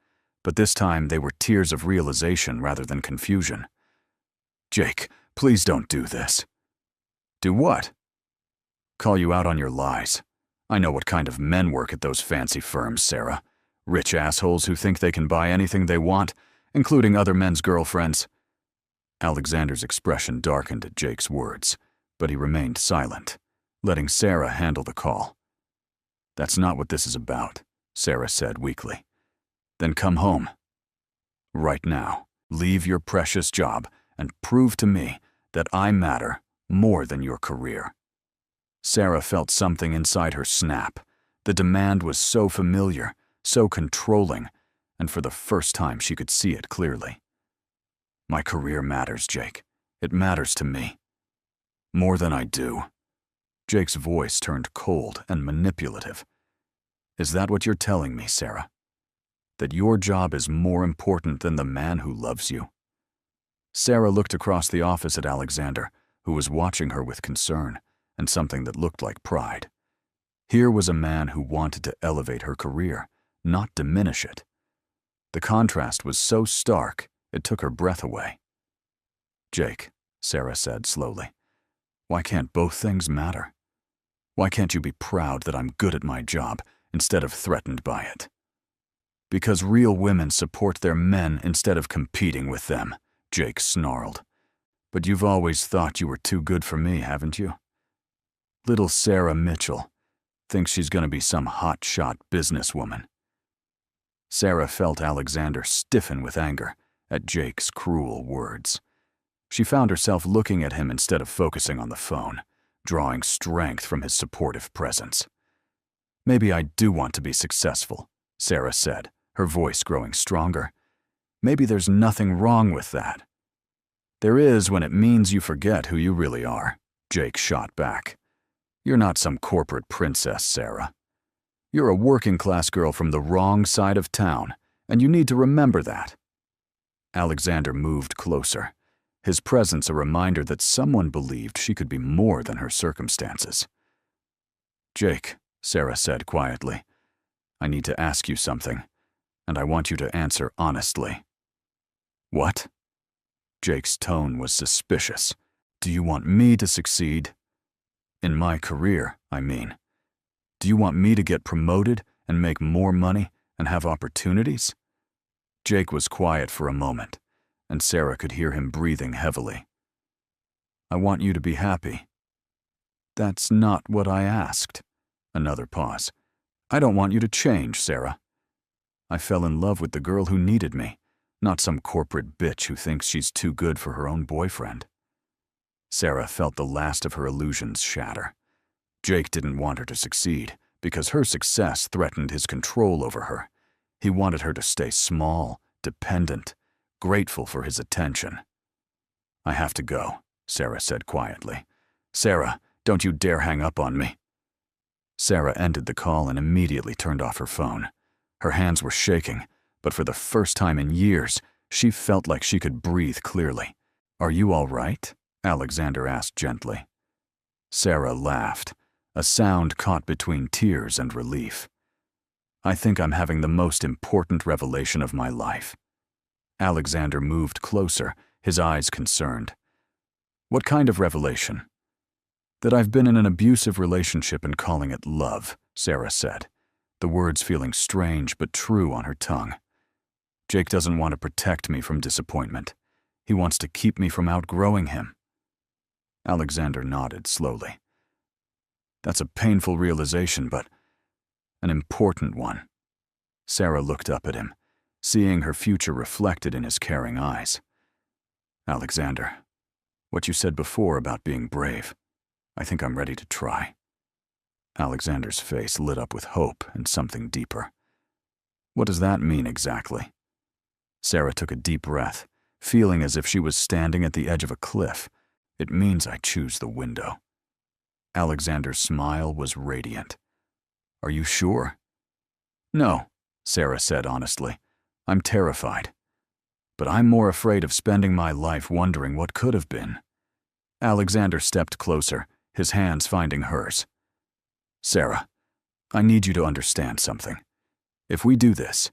but this time they were tears of realization rather than confusion. Jake, please don't do this. Do what? Call you out on your lies. I know what kind of men work at those fancy firms, Sarah. Rich assholes who think they can buy anything they want, including other men's girlfriends. Alexander's expression darkened at Jake's words, but he remained silent, letting Sarah handle the call. That's not what this is about, Sarah said weakly. Then come home. Right now. Leave your precious job and prove to me that I matter more than your career. Sarah felt something inside her snap. The demand was so familiar, so controlling, and for the first time she could see it clearly. My career matters, Jake. It matters to me. More than I do. Jake's voice turned cold and manipulative. Is that what you're telling me, Sarah? That your job is more important than the man who loves you? Sarah looked across the office at Alexander, who was watching her with concern and something that looked like pride. Here was a man who wanted to elevate her career, not diminish it. The contrast was so stark, it took her breath away. Jake, Sarah said slowly, why can't both things matter? Why can't you be proud that I'm good at my job instead of threatened by it? Because real women support their men instead of competing with them, Jake snarled. But you've always thought you were too good for me, haven't you? Little Sarah Mitchell thinks she's going to be some hot-shot businesswoman. Sarah felt Alexander stiffen with anger at Jake's cruel words. She found herself looking at him instead of focusing on the phone, drawing strength from his supportive presence. Maybe I do want to be successful, Sarah said, her voice growing stronger. Maybe there's nothing wrong with that. There is when it means you forget who you really are, Jake shot back. You're not some corporate princess, Sarah. You're a working-class girl from the wrong side of town, and you need to remember that. Alexander moved closer, his presence a reminder that someone believed she could be more than her circumstances. Jake, Sarah said quietly, I need to ask you something, and I want you to answer honestly. What? Jake's tone was suspicious. Do you want me to succeed? In my career, I mean. Do you want me to get promoted and make more money and have opportunities? Jake was quiet for a moment, and Sarah could hear him breathing heavily. I want you to be happy. That's not what I asked. Another pause. I don't want you to change, Sarah. I fell in love with the girl who needed me, not some corporate bitch who thinks she's too good for her own boyfriend. Sarah felt the last of her illusions shatter. Jake didn't want her to succeed because her success threatened his control over her. He wanted her to stay small, dependent, grateful for his attention. I have to go, Sarah said quietly. Sarah, don't you dare hang up on me. Sarah ended the call and immediately turned off her phone. Her hands were shaking, but for the first time in years, she felt like she could breathe clearly. Are you all right? Alexander asked gently. Sarah laughed, a sound caught between tears and relief. I think I'm having the most important revelation of my life. Alexander moved closer, his eyes concerned. What kind of revelation? That I've been in an abusive relationship and calling it love, Sarah said, the words feeling strange but true on her tongue. Jake doesn't want to protect me from disappointment. He wants to keep me from outgrowing him. Alexander nodded slowly. That's a painful realization, but an important one. Sarah looked up at him, seeing her future reflected in his caring eyes. Alexander, what you said before about being brave, I think I'm ready to try. Alexander's face lit up with hope and something deeper. What does that mean exactly? Sarah took a deep breath, feeling as if she was standing at the edge of a cliff. It means I choose the window. Alexander's smile was radiant. Are you sure? No, Sarah said honestly. I'm terrified. But I'm more afraid of spending my life wondering what could have been. Alexander stepped closer, his hands finding hers. Sarah, I need you to understand something. If we do this,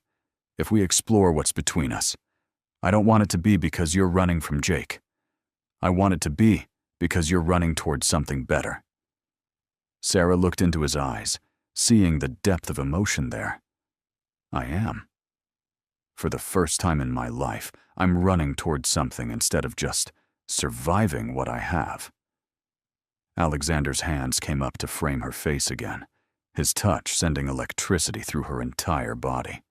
if we explore what's between us, I don't want it to be because you're running from Jake. I want it to be because you're running towards something better. Sarah looked into his eyes, seeing the depth of emotion there. I am. For the first time in my life, I'm running towards something instead of just surviving what I have. Alexander's hands came up to frame her face again, his touch sending electricity through her entire body.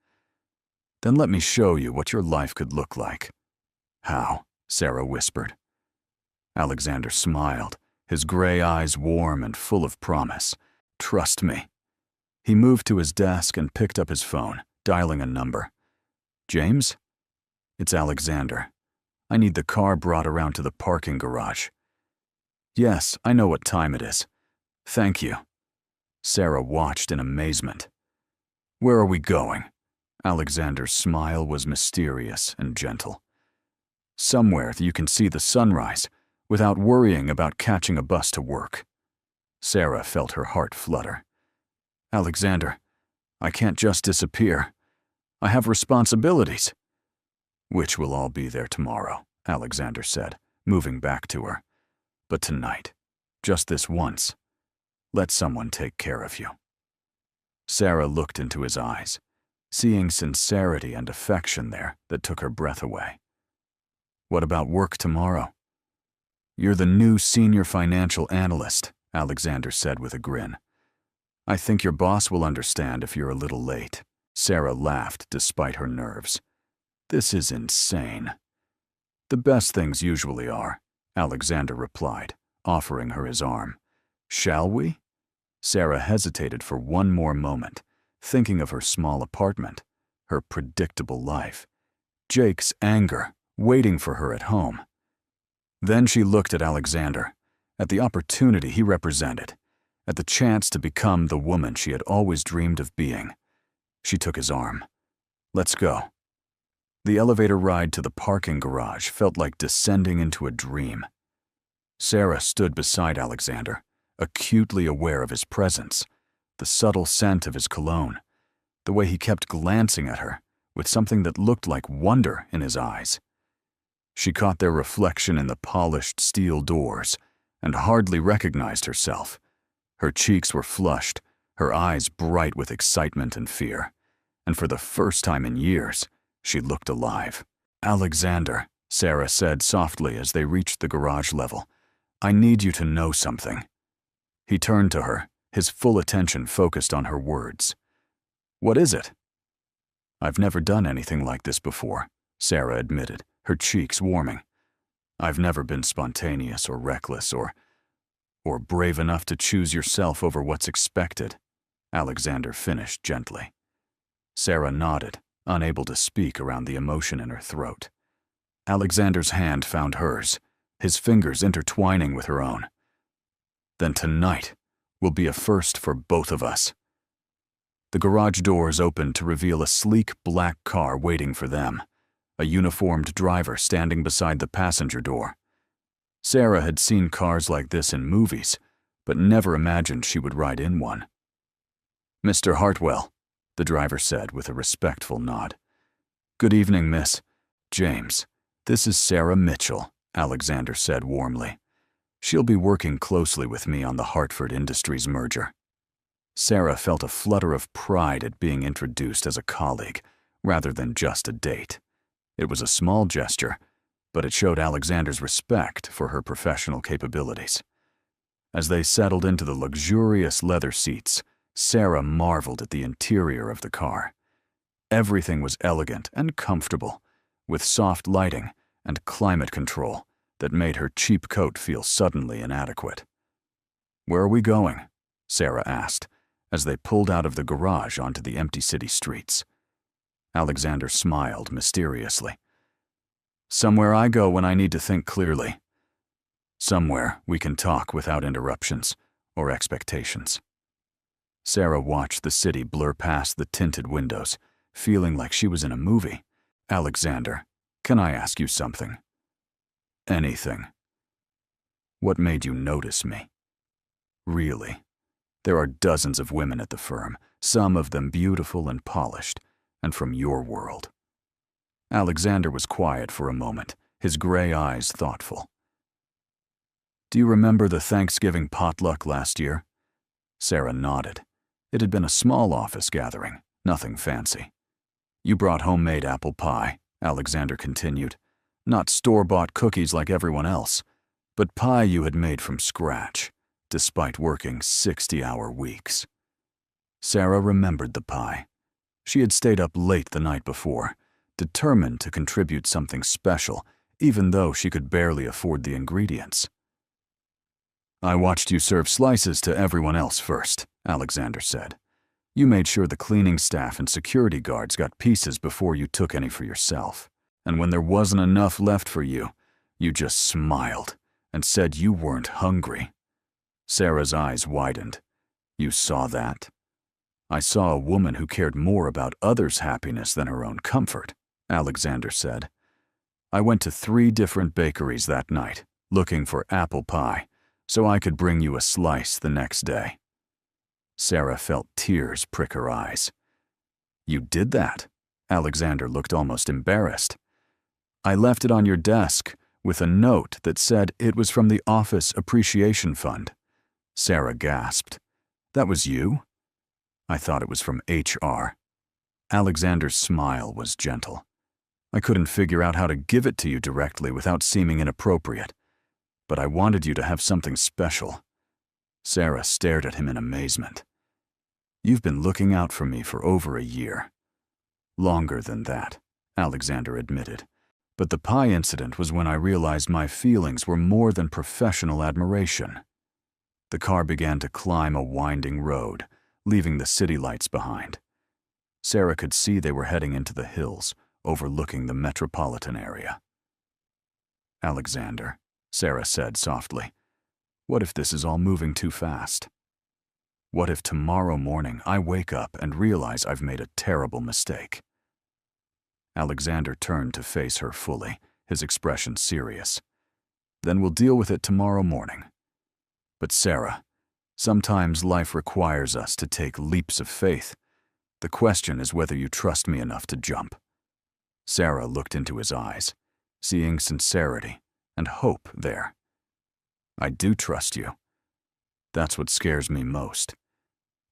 "Then let me show you what your life could look like." "How?" Sarah whispered. Alexander smiled, his gray eyes warm and full of promise. "Trust me." He moved to his desk and picked up his phone, dialing a number. "James? It's Alexander. I need the car brought around to the parking garage." "Yes, I know what time it is. Thank you." Sarah watched in amazement. "Where are we going?" Alexander's smile was mysterious and gentle. "Somewhere that you can see the sunrise without worrying about catching a bus to work." Sarah felt her heart flutter. "Alexander, I can't just disappear. I have responsibilities." "Which will all be there tomorrow," Alexander said, moving back to her. "But tonight, just this once, let someone take care of you." Sarah looked into his eyes, seeing sincerity and affection there that took her breath away. "What about work tomorrow?" "You're the new senior financial analyst," Alexander said with a grin. "I think your boss will understand if you're a little late." Sarah laughed despite her nerves. "This is insane." "The best things usually are," Alexander replied, offering her his arm. "Shall we?" Sarah hesitated for one more moment, thinking of her small apartment, her predictable life, Jake's anger waiting for her at home. Then she looked at Alexander, at the opportunity he represented, at the chance to become the woman she had always dreamed of being. She took his arm. "Let's go." The elevator ride to the parking garage felt like descending into a dream. Sarah stood beside Alexander, acutely aware of his presence, the subtle scent of his cologne, the way he kept glancing at her with something that looked like wonder in his eyes. She caught their reflection in the polished steel doors and hardly recognized herself. Her cheeks were flushed, her eyes bright with excitement and fear, and for the first time in years, she looked alive. "Alexander," Sarah said softly as they reached the garage level, "I need you to know something." He turned to her, his full attention focused on her words. "What is it?" "I've never done anything like this before," Sarah admitted, her cheeks warming. "I've never been spontaneous or reckless or brave enough to choose yourself over what's expected," Alexander finished gently. Sarah nodded, unable to speak around the emotion in her throat. Alexander's hand found hers, his fingers intertwining with her own. "Then tonight will be a first for both of us." The garage doors opened to reveal a sleek black car waiting for them, a uniformed driver standing beside the passenger door. Sarah had seen cars like this in movies, but never imagined she would ride in one. "Mr. Hartwell," the driver said with a respectful nod. "Good evening, Miss James. This is Sarah Mitchell," Alexander said warmly. "She'll be working closely with me on the Hartford Industries merger." Sarah felt a flutter of pride at being introduced as a colleague, rather than just a date. It was a small gesture, but it showed Alexander's respect for her professional capabilities. As they settled into the luxurious leather seats, Sarah marveled at the interior of the car. Everything was elegant and comfortable, with soft lighting and climate control that made her cheap coat feel suddenly inadequate. "Where are we going?" Sarah asked, as they pulled out of the garage onto the empty city streets. Alexander smiled mysteriously. "Somewhere I go when I need to think clearly. Somewhere we can talk without interruptions or expectations." Sarah watched the city blur past the tinted windows, feeling like she was in a movie. "Alexander, can I ask you something?" "Anything." "What made you notice me?" "Really? There are dozens of women at the firm, some of them beautiful and polished, and from your world." Alexander was quiet for a moment, his gray eyes thoughtful. "Do you remember the Thanksgiving potluck last year?" Sarah nodded. It had been a small office gathering, nothing fancy. "You brought homemade apple pie," Alexander continued. "Not store-bought cookies like everyone else, but pie you had made from scratch, despite working 60-hour weeks." Sarah remembered the pie. She had stayed up late the night before, determined to contribute something special, even though she could barely afford the ingredients. "I watched you serve slices to everyone else first," Alexander said. "You made sure the cleaning staff and security guards got pieces before you took any for yourself. And when there wasn't enough left for you, you just smiled and said you weren't hungry." Sarah's eyes widened. "You saw that?" "I saw a woman who cared more about others' happiness than her own comfort," Alexander said. "I went to 3 different bakeries that night, looking for apple pie, so I could bring you a slice the next day." Sarah felt tears prick her eyes. "You did that?" Alexander looked almost embarrassed. "I left it on your desk with a note that said it was from the Office Appreciation Fund." Sarah gasped. "That was you?" "I thought it was from HR." Alexander's smile was gentle. "I couldn't figure out how to give it to you directly without seeming inappropriate, but I wanted you to have something special." Sarah stared at him in amazement. "You've been looking out for me for over a year." "Longer than that," Alexander admitted. "But the pie incident was when I realized my feelings were more than professional admiration." The car began to climb a winding road, leaving the city lights behind. Sarah could see they were heading into the hills, overlooking the metropolitan area. "Alexander," Sarah said softly, "what if this is all moving too fast? What if tomorrow morning I wake up and realize I've made a terrible mistake?" Alexander turned to face her fully, his expression serious. "Then we'll deal with it tomorrow morning. But Sarah, sometimes life requires us to take leaps of faith. The question is whether you trust me enough to jump." Sarah looked into his eyes, seeing sincerity and hope there. "I do trust you. That's what scares me most."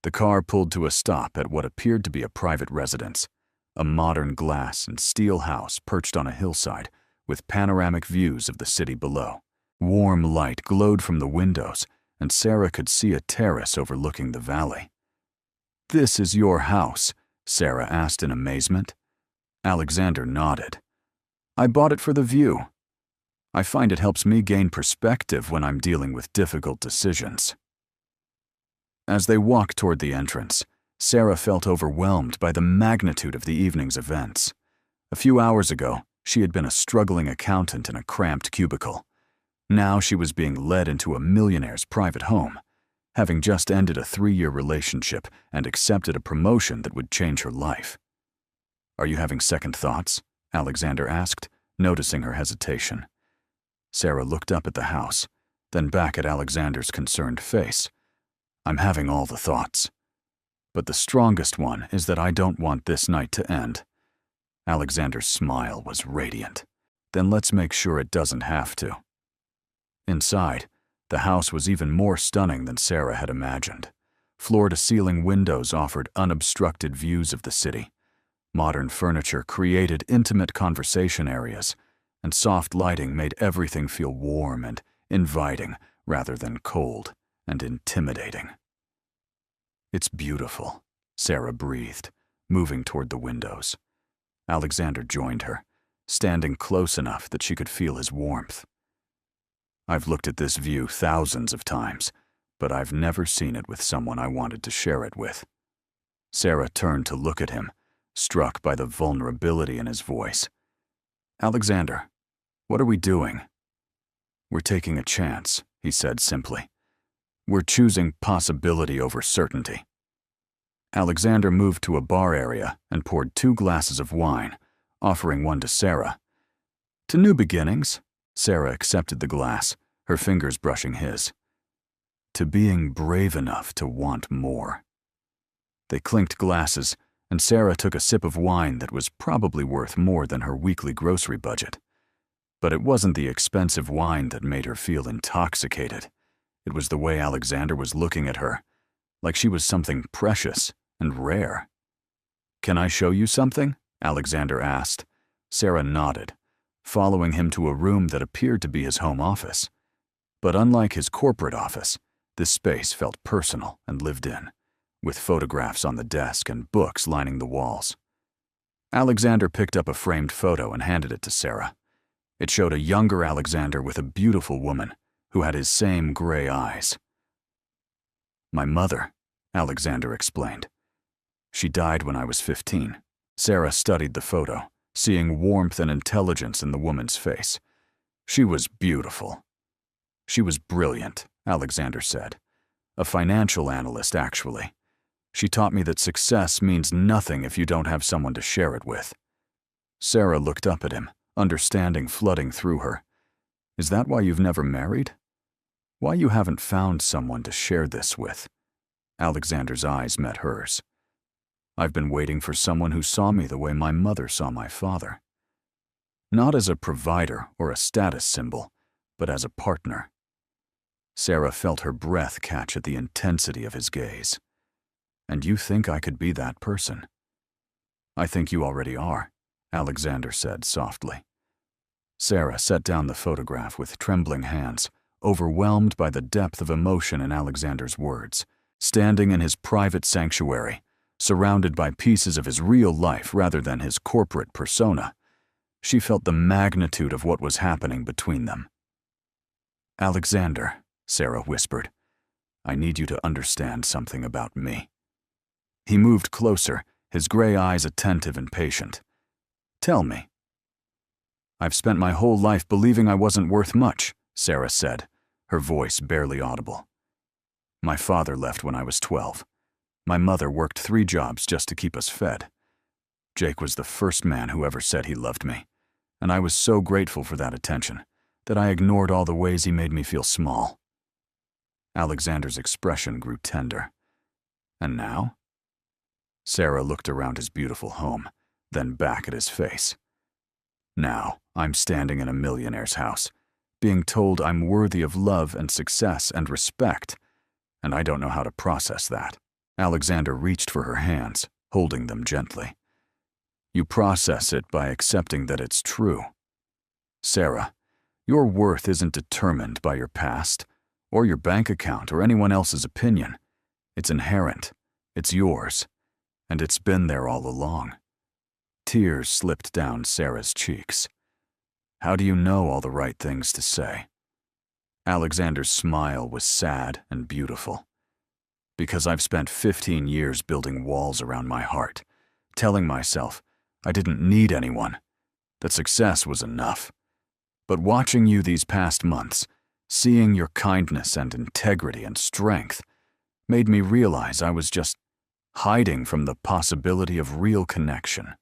The car pulled to a stop at what appeared to be a private residence, a modern glass and steel house perched on a hillside with panoramic views of the city below. Warm light glowed from the windows, and Sarah could see a terrace overlooking the valley. "This is your house?" Sarah asked in amazement. Alexander nodded. "I bought it for the view. I find it helps me gain perspective when I'm dealing with difficult decisions." As they walked toward the entrance, Sarah felt overwhelmed by the magnitude of the evening's events. A few hours ago, she had been a struggling accountant in a cramped cubicle. Now she was being led into a millionaire's private home, having just ended a 3-year relationship and accepted a promotion that would change her life. "Are you having second thoughts?" Alexander asked, noticing her hesitation. Sarah looked up at the house, then back at Alexander's concerned face. "I'm having all the thoughts. But the strongest one is that I don't want this night to end." Alexander's smile was radiant. "Then let's make sure it doesn't have to." Inside, the house was even more stunning than Sarah had imagined. Floor-to-ceiling windows offered unobstructed views of the city. Modern furniture created intimate conversation areas, and soft lighting made everything feel warm and inviting rather than cold and intimidating. "It's beautiful," Sarah breathed, moving toward the windows. Alexander joined her, standing close enough that she could feel his warmth. "I've looked at this view thousands of times, but I've never seen it with someone I wanted to share it with." Sarah turned to look at him, struck by the vulnerability in his voice. "Alexander, what are we doing?" "We're taking a chance," he said simply. "We're choosing possibility over certainty." Alexander moved to a bar area and poured 2 glasses of wine, offering one to Sarah. "To new beginnings." Sarah accepted the glass, her fingers brushing his. "To being brave enough to want more." They clinked glasses, and Sarah took a sip of wine that was probably worth more than her weekly grocery budget. But it wasn't the expensive wine that made her feel intoxicated. It was the way Alexander was looking at her, like she was something precious and rare. "Can I show you something?" Alexander asked. Sarah nodded, following him to a room that appeared to be his home office. But unlike his corporate office, this space felt personal and lived in, with photographs on the desk and books lining the walls. Alexander picked up a framed photo and handed it to Sarah. It showed a younger Alexander with a beautiful woman who had his same gray eyes. "My mother," Alexander explained. "She died when I was 15. Sarah studied the photo, seeing warmth and intelligence in the woman's face. "She was beautiful." "She was brilliant," Alexander said. "A financial analyst, actually. She taught me that success means nothing if you don't have someone to share it with." Sarah looked up at him, understanding flooding through her. "Is that why you've never married? Why you haven't found someone to share this with?" Alexander's eyes met hers. "I've been waiting for someone who saw me the way my mother saw my father. Not as a provider or a status symbol, but as a partner." Sarah felt her breath catch at the intensity of his gaze. "And you think I could be that person?" "I think you already are," Alexander said softly. Sarah set down the photograph with trembling hands, overwhelmed by the depth of emotion in Alexander's words. Standing in his private sanctuary, surrounded by pieces of his real life rather than his corporate persona, she felt the magnitude of what was happening between them. "Alexander," Sarah whispered, "I need you to understand something about me." He moved closer, his gray eyes attentive and patient. "Tell me." "I've spent my whole life believing I wasn't worth much," Sarah said, her voice barely audible. "My father left when I was 12. My mother worked 3 jobs just to keep us fed. Jake was the first man who ever said he loved me, and I was so grateful for that attention that I ignored all the ways he made me feel small." Alexander's expression grew tender. "And now?" Sarah looked around his beautiful home, then back at his face. "Now, I'm standing in a millionaire's house, being told I'm worthy of love and success and respect, and I don't know how to process that." Alexander reached for her hands, holding them gently. "You process it by accepting that it's true. Sarah, your worth isn't determined by your past, or your bank account, or anyone else's opinion. It's inherent. It's yours. And it's been there all along." Tears slipped down Sarah's cheeks. "How do you know all the right things to say?" Alexander's smile was sad and beautiful. "Because I've spent 15 years building walls around my heart, telling myself I didn't need anyone, that success was enough. But watching you these past months, seeing your kindness and integrity and strength, made me realize I was just hiding from the possibility of real connection."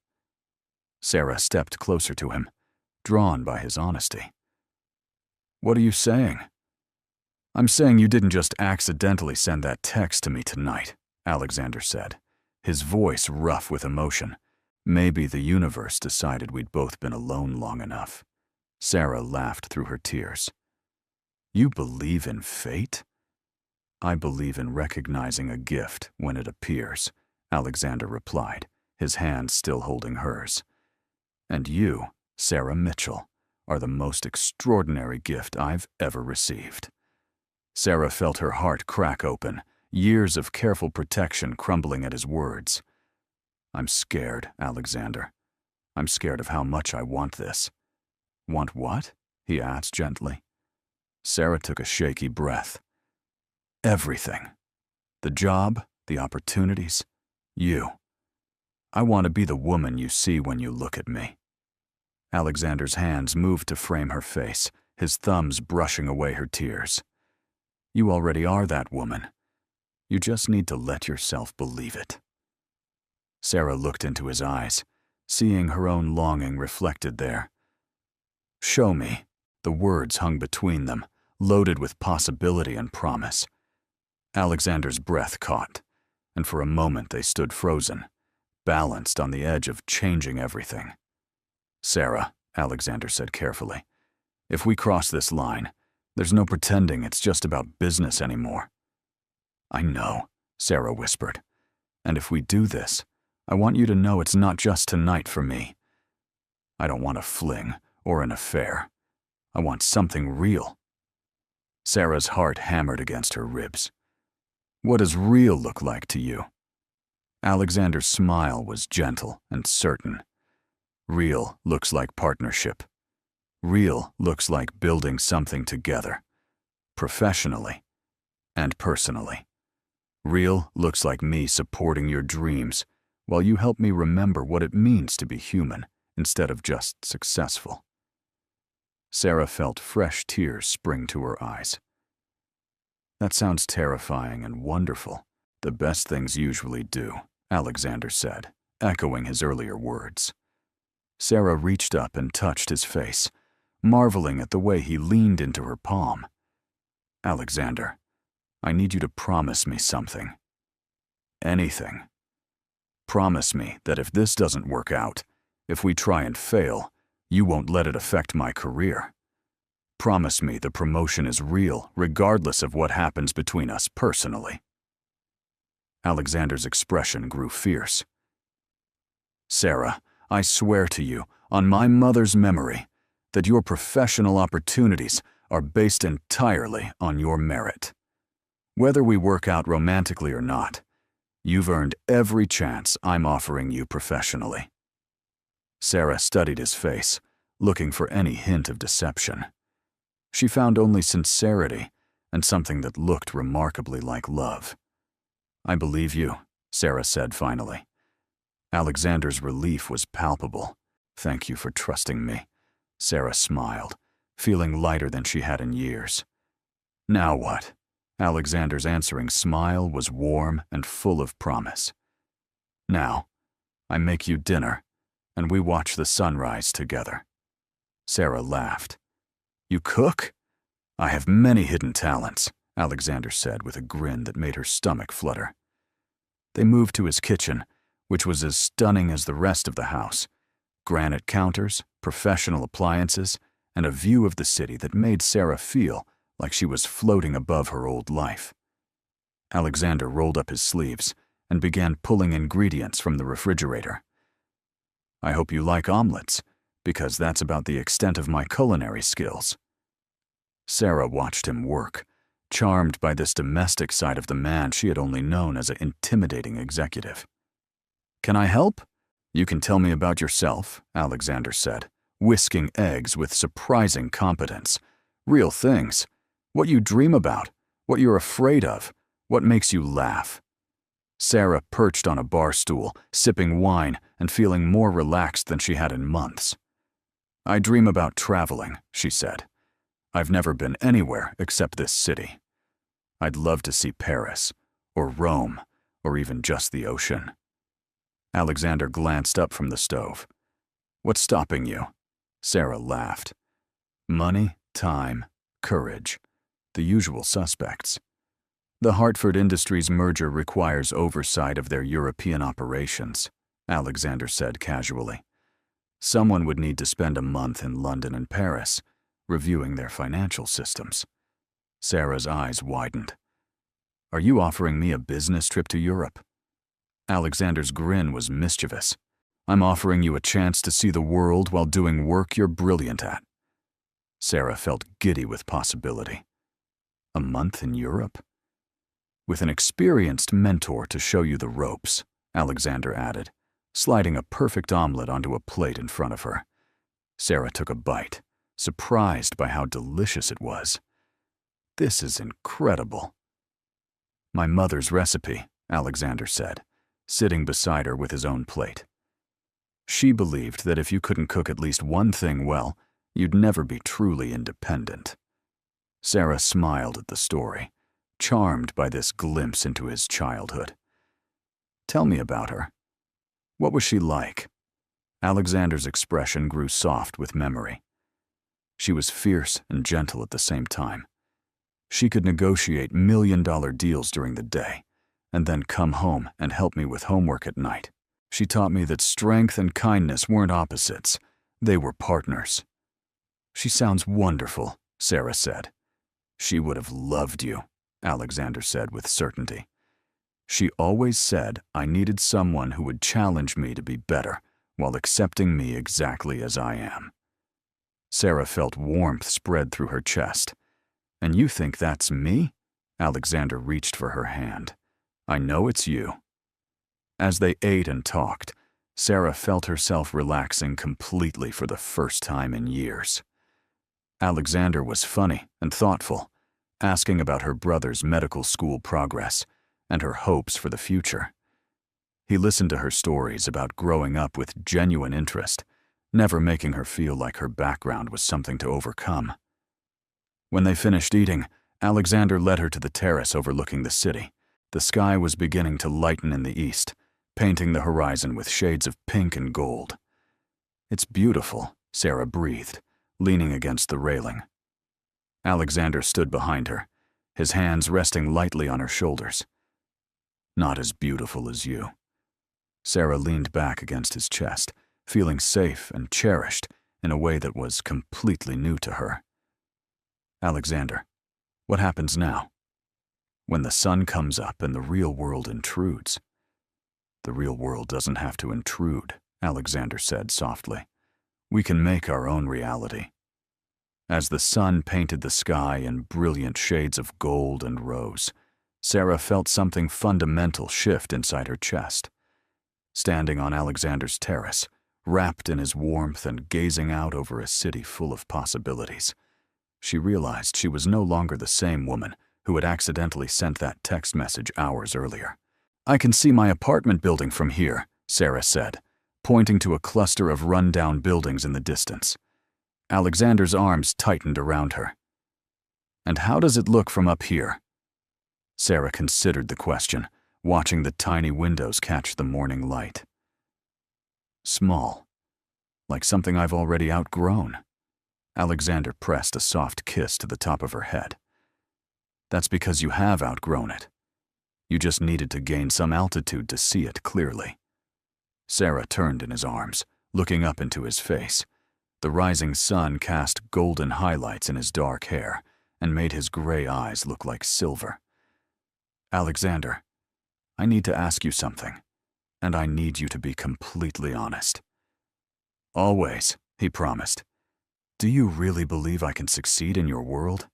Sarah stepped closer to him, drawn by his honesty. "What are you saying?" "I'm saying you didn't just accidentally send that text to me tonight," Alexander said, his voice rough with emotion. "Maybe the universe decided we'd both been alone long enough." Sarah laughed through her tears. "You believe in fate?" "I believe in recognizing a gift when it appears," Alexander replied, his hand still holding hers. "And you, Sarah Mitchell, are the most extraordinary gift I've ever received." Sarah felt her heart crack open, years of careful protection crumbling at his words. "I'm scared, Alexander. I'm scared of how much I want this." "Want what?" he asked gently. Sarah took a shaky breath. "Everything. The job, the opportunities, you. I want to be the woman you see when you look at me." Alexander's hands moved to frame her face, his thumbs brushing away her tears. "You already are that woman. You just need to let yourself believe it." Sarah looked into his eyes, seeing her own longing reflected there. "Show me." The words hung between them, loaded with possibility and promise. Alexander's breath caught, and for a moment they stood frozen, balanced on the edge of changing everything. "Sarah," Alexander said carefully, "if we cross this line, there's no pretending it's just about business anymore." "I know," Sarah whispered. "And if we do this, I want you to know it's not just tonight for me. I don't want a fling or an affair. I want something real." Sarah's heart hammered against her ribs. What does real look like to you? Alexander's smile was gentle and certain. Real looks like partnership. Real looks like building something together, professionally and personally. Real looks like me supporting your dreams while you help me remember what it means to be human instead of just successful. Sarah felt fresh tears spring to her eyes. That sounds terrifying and wonderful. The best things usually do, Alexander said, echoing his earlier words. Sarah reached up and touched his face, marveling at the way he leaned into her palm. Alexander, I need you to promise me something. Anything. Promise me that if this doesn't work out, if we try and fail, you won't let it affect my career. Promise me the promotion is real, regardless of what happens between us personally. Alexander's expression grew fierce. Sarah, I swear to you, on my mother's memory, that your professional opportunities are based entirely on your merit. Whether we work out romantically or not, you've earned every chance I'm offering you professionally. Sarah studied his face, looking for any hint of deception. She found only sincerity and something that looked remarkably like love. I believe you, Sarah said finally. Alexander's relief was palpable. Thank you for trusting me. Sarah smiled, feeling lighter than she had in years. Now what? Alexander's answering smile was warm and full of promise. Now, I make you dinner, and we watch the sunrise together. Sarah laughed. You cook? I have many hidden talents, Alexander said with a grin that made her stomach flutter. They moved to his kitchen, which was as stunning as the rest of the house. Granite counters, professional appliances, and a view of the city that made Sarah feel like she was floating above her old life. Alexander rolled up his sleeves and began pulling ingredients from the refrigerator. I hope you like omelets, because that's about the extent of my culinary skills. Sarah watched him work, charmed by this domestic side of the man she had only known as an intimidating executive. Can I help? You can tell me about yourself, Alexander said, whisking eggs with surprising competence. Real things. What you dream about, what you're afraid of, what makes you laugh. Sarah perched on a bar stool, sipping wine and feeling more relaxed than she had in months. I dream about traveling, she said. I've never been anywhere except this city. I'd love to see Paris, or Rome, or even just the ocean. Alexander glanced up from the stove. What's stopping you? Sarah laughed. Money, time, courage. The usual suspects. The Hartford Industries merger requires oversight of their European operations, Alexander said casually. Someone would need to spend a month in London and Paris, reviewing their financial systems. Sarah's eyes widened. Are you offering me a business trip to Europe? Alexander's grin was mischievous. I'm offering you a chance to see the world while doing work you're brilliant at. Sarah felt giddy with possibility. A month in Europe? With an experienced mentor to show you the ropes, Alexander added, sliding a perfect omelet onto a plate in front of her. Sarah took a bite, surprised by how delicious it was. This is incredible. My mother's recipe, Alexander said, sitting beside her with his own plate. She believed that if you couldn't cook at least one thing well, you'd never be truly independent. Sarah smiled at the story, charmed by this glimpse into his childhood. Tell me about her. What was she like? Alexander's expression grew soft with memory. She was fierce and gentle at the same time. She could negotiate million-dollar deals during the day, and then come home and help me with homework at night. She taught me that strength and kindness weren't opposites, they were partners. She sounds wonderful, Sarah said. She would have loved you, Alexander said with certainty. She always said I needed someone who would challenge me to be better while accepting me exactly as I am. Sarah felt warmth spread through her chest. And you think that's me? Alexander reached for her hand. "I know it's you." As they ate and talked, Sarah felt herself relaxing completely for the first time in years. Alexander was funny and thoughtful, asking about her brother's medical school progress and her hopes for the future. He listened to her stories about growing up with genuine interest, never making her feel like her background was something to overcome. When they finished eating, Alexander led her to the terrace overlooking the city. The sky was beginning to lighten in the east, painting the horizon with shades of pink and gold. "It's beautiful," Sarah breathed, leaning against the railing. Alexander stood behind her, his hands resting lightly on her shoulders. "Not as beautiful as you." Sarah leaned back against his chest, feeling safe and cherished in a way that was completely new to her. "Alexander, what happens now? When the sun comes up and the real world intrudes." "The real world doesn't have to intrude," Alexander said softly. "We can make our own reality." As the sun painted the sky in brilliant shades of gold and rose, Sarah felt something fundamental shift inside her chest. Standing on Alexander's terrace, wrapped in his warmth and gazing out over a city full of possibilities, she realized she was no longer the same woman who had accidentally sent that text message hours earlier. "I can see my apartment building from here," Sarah said, pointing to a cluster of run-down buildings in the distance. Alexander's arms tightened around her. "And how does it look from up here?" Sarah considered the question, watching the tiny windows catch the morning light. "Small. Like something I've already outgrown." Alexander pressed a soft kiss to the top of her head. "That's because you have outgrown it. You just needed to gain some altitude to see it clearly." Sarah turned in his arms, looking up into his face. The rising sun cast golden highlights in his dark hair and made his gray eyes look like silver. "Alexander, I need to ask you something, and I need you to be completely honest." "Always," he promised. "Do you really believe I can succeed in your world?"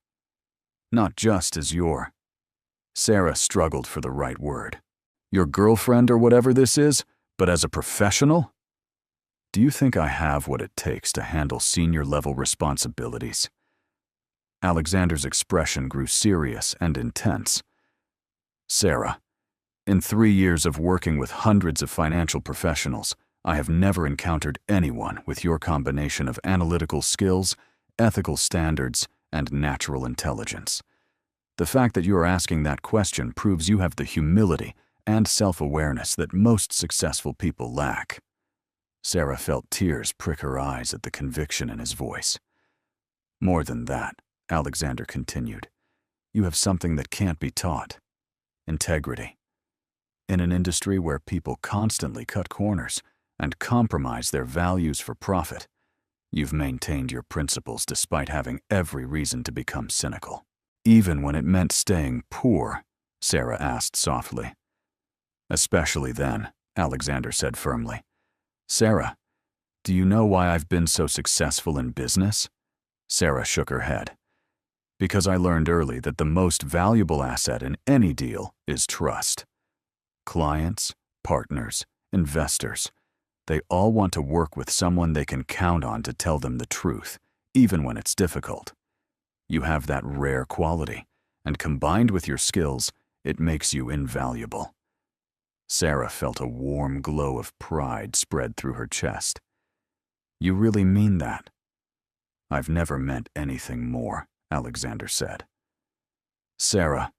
"Not just as your—" Sarah struggled for the right word. "Your girlfriend or whatever this is, but as a professional? Do you think I have what it takes to handle senior-level responsibilities?" Alexander's expression grew serious and intense. "Sarah, in 3 years of working with hundreds of financial professionals, I have never encountered anyone with your combination of analytical skills, ethical standards, and natural intelligence. The fact that you are asking that question proves you have the humility and self-awareness that most successful people lack." Sarah felt tears prick her eyes at the conviction in his voice. "More than that," Alexander continued, "you have something that can't be taught: integrity. In an industry where people constantly cut corners and compromise their values for profit, you've maintained your principles despite having every reason to become cynical." "Even when it meant staying poor?" Sarah asked softly. "Especially then," Alexander said firmly. "Sarah, do you know why I've been so successful in business?" Sarah shook her head. "Because I learned early that the most valuable asset in any deal is trust. Clients, partners, investors, they all want to work with someone they can count on to tell them the truth, even when it's difficult. You have that rare quality, and combined with your skills, it makes you invaluable." Sarah felt a warm glow of pride spread through her chest. "You really mean that?" "I've never meant anything more," Alexander said. "Sarah,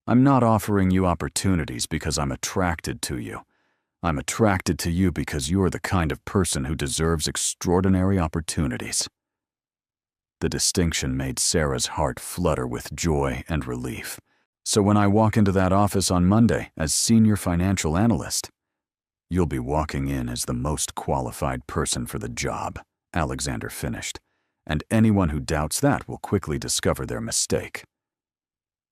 I'm not offering you opportunities because I'm attracted to you. I'm attracted to you because you're the kind of person who deserves extraordinary opportunities." The distinction made Sarah's heart flutter with joy and relief. "So when I walk into that office on Monday as senior financial analyst, you'll be walking in as the most qualified person for the job," Alexander finished, "and anyone who doubts that will quickly discover their mistake."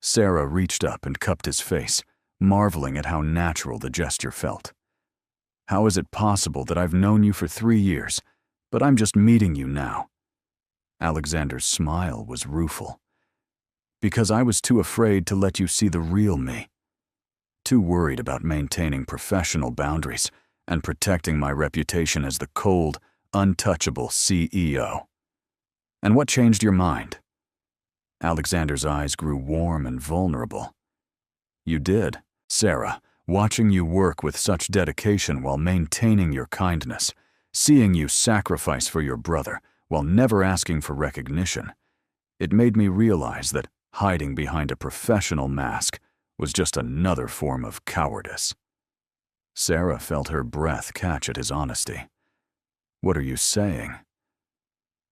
Sarah reached up and cupped his face, marveling at how natural the gesture felt. "How is it possible that I've known you for 3 years, but I'm just meeting you now?" Alexander's smile was rueful. Because I was too afraid to let you see the real me. Too worried about maintaining professional boundaries and protecting my reputation as the cold, untouchable CEO. And what changed your mind? Alexander's eyes grew warm and vulnerable. You did, Sarah, watching you work with such dedication while maintaining your kindness, seeing you sacrifice for your brother while never asking for recognition. It made me realize that hiding behind a professional mask was just another form of cowardice. Sarah felt her breath catch at his honesty. What are you saying?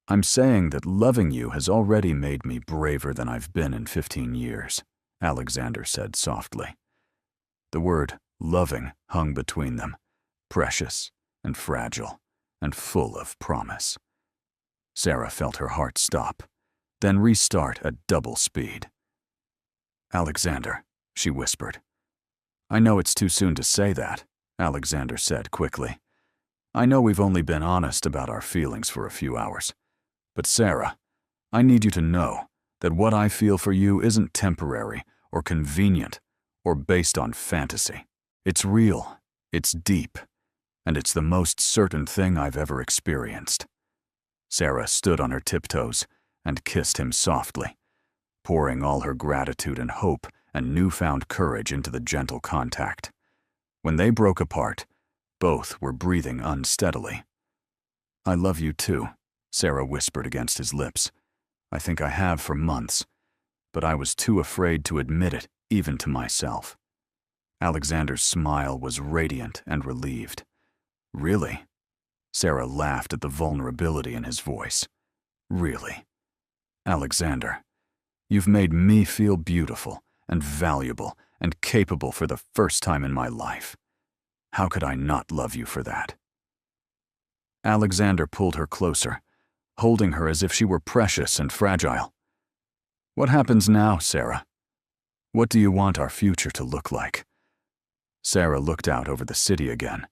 I'm saying that loving you has already made me braver than I've been in 15 years, Alexander said softly. The word loving hung between them, precious and fragile and full of promise. Sarah felt her heart stop, then restart at double speed. Alexander, she whispered. I know it's too soon to say that, Alexander said quickly. I know we've only been honest about our feelings for a few hours. But Sarah, I need you to know that what I feel for you isn't temporary or convenient or based on fantasy. It's real, it's deep, and it's the most certain thing I've ever experienced. Sarah stood on her tiptoes and kissed him softly, pouring all her gratitude and hope and newfound courage into the gentle contact. When they broke apart, both were breathing unsteadily. I love you too, Sarah whispered against his lips. I think I have for months, but I was too afraid to admit it even to myself. Alexander's smile was radiant and relieved. Really? Sarah laughed at the vulnerability in his voice. Really? Alexander, you've made me feel beautiful and valuable and capable for the first time in my life. How could I not love you for that? Alexander pulled her closer, holding her as if she were precious and fragile. What happens now, Sarah? What do you want our future to look like? Sarah looked out over the city again,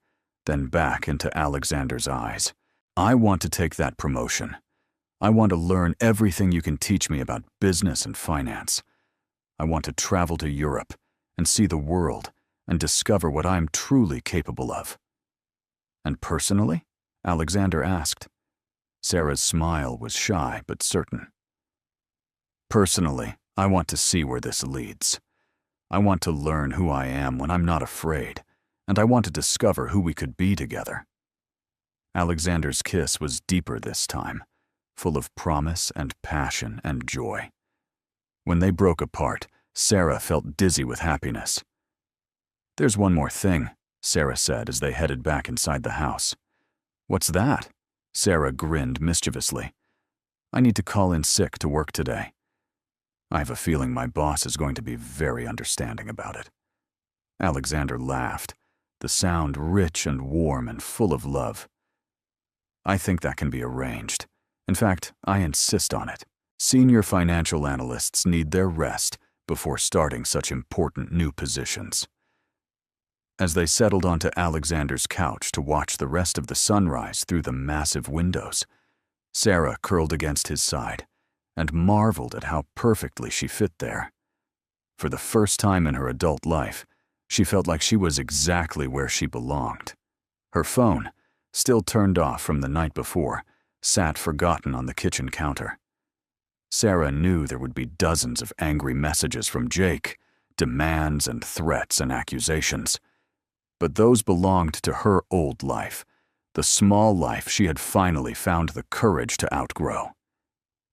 then back into Alexander's eyes. I want to take that promotion. I want to learn everything you can teach me about business and finance. I want to travel to Europe and see the world and discover what I'm truly capable of. And personally? Alexander asked. Sarah's smile was shy but certain. Personally, I want to see where this leads. I want to learn who I am when I'm not afraid, and I want to discover who we could be together. Alexander's kiss was deeper this time, full of promise and passion and joy. When they broke apart, Sarah felt dizzy with happiness. There's one more thing, Sarah said as they headed back inside the house. What's that? Sarah grinned mischievously. I need to call in sick to work today. I have a feeling my boss is going to be very understanding about it. Alexander laughed, the sound rich and warm and full of love. I think that can be arranged. In fact, I insist on it. Senior financial analysts need their rest before starting such important new positions. As they settled onto Alexander's couch to watch the rest of the sunrise through the massive windows, Sarah curled against his side and marveled at how perfectly she fit there. For the first time in her adult life, she felt like she was exactly where she belonged. Her phone, still turned off from the night before, sat forgotten on the kitchen counter. Sarah knew there would be dozens of angry messages from Jake, demands and threats and accusations. But those belonged to her old life, the small life she had finally found the courage to outgrow.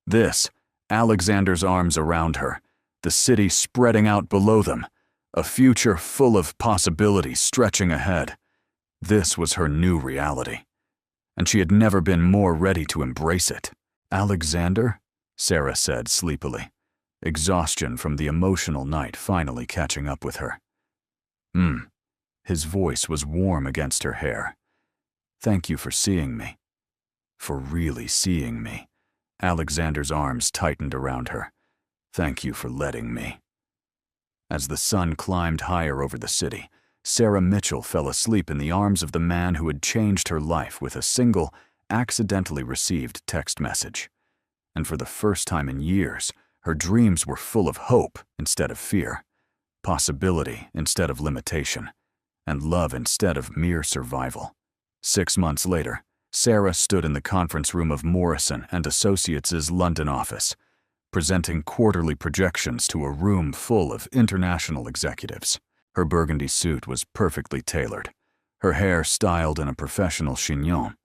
This, Alexander's arms around her, the city spreading out below them, a future full of possibilities stretching ahead. This was her new reality, and she had never been more ready to embrace it. Alexander? Sarah said sleepily, exhaustion from the emotional night finally catching up with her. His voice was warm against her hair. Thank you for seeing me. For really seeing me. Alexander's arms tightened around her. Thank you for letting me. As the sun climbed higher over the city, Sarah Mitchell fell asleep in the arms of the man who had changed her life with a single, accidentally received text message. And for the first time in years, Her dreams were full of hope instead of fear, possibility instead of limitation, and love instead of mere survival. 6 months later, Sarah stood in the conference room of Morrison and Associates' London office, presenting quarterly projections to a room full of international executives. Her burgundy suit was perfectly tailored, her hair styled in a professional chignon,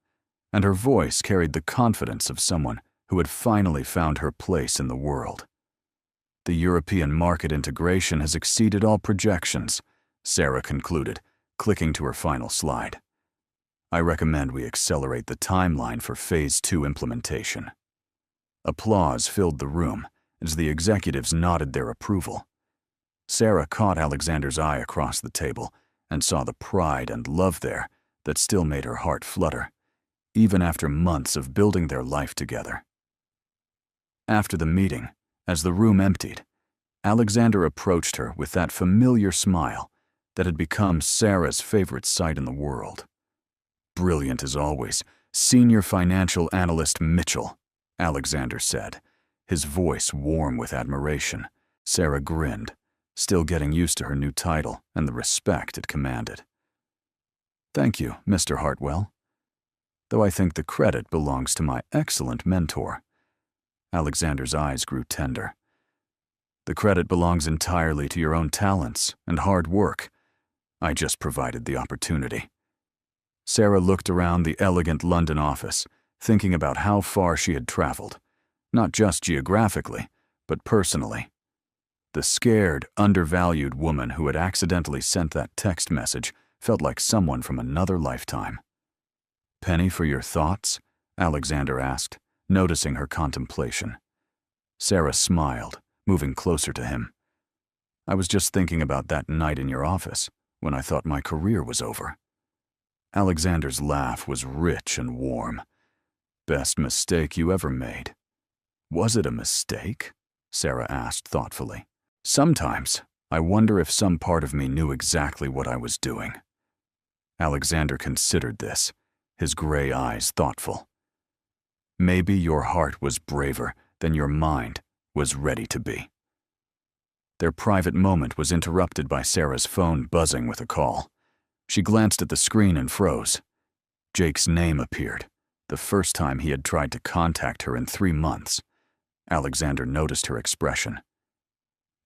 and her voice carried the confidence of someone who had finally found her place in the world. The European market integration has exceeded all projections, Sarah concluded, clicking to her final slide. I recommend we accelerate the timeline for Phase 2 implementation. Applause filled the room as the executives nodded their approval. Sarah caught Alexander's eye across the table and saw the pride and love there that still made her heart flutter, even after months of building their life together. After the meeting, as the room emptied, Alexander approached her with that familiar smile that had become Sarah's favorite sight in the world. "Brilliant as always, Senior Financial Analyst Mitchell," Alexander said, his voice warm with admiration. Sarah grinned, still getting used to her new title and the respect it commanded. "Thank you, Mr. Hartwell. Though I think the credit belongs to my excellent mentor." Alexander's eyes grew tender. "The credit belongs entirely to your own talents and hard work. I just provided the opportunity." Sarah looked around the elegant London office, thinking about how far she had traveled, not just geographically, but personally. The scared, undervalued woman who had accidentally sent that text message felt like someone from another lifetime. "Penny for your thoughts?" Alexander asked, noticing her contemplation. Sarah smiled, moving closer to him. "I was just thinking about that night in your office, when I thought my career was over." Alexander's laugh was rich and warm. "Best mistake you ever made." "Was it a mistake?" Sarah asked thoughtfully. "Sometimes I wonder if some part of me knew exactly what I was doing." Alexander considered this, his gray eyes thoughtful. "Maybe your heart was braver than your mind was ready to be." Their private moment was interrupted by Sarah's phone buzzing with a call. She glanced at the screen and froze. Jake's name appeared, the first time he had tried to contact her in 3 months. Alexander noticed her expression.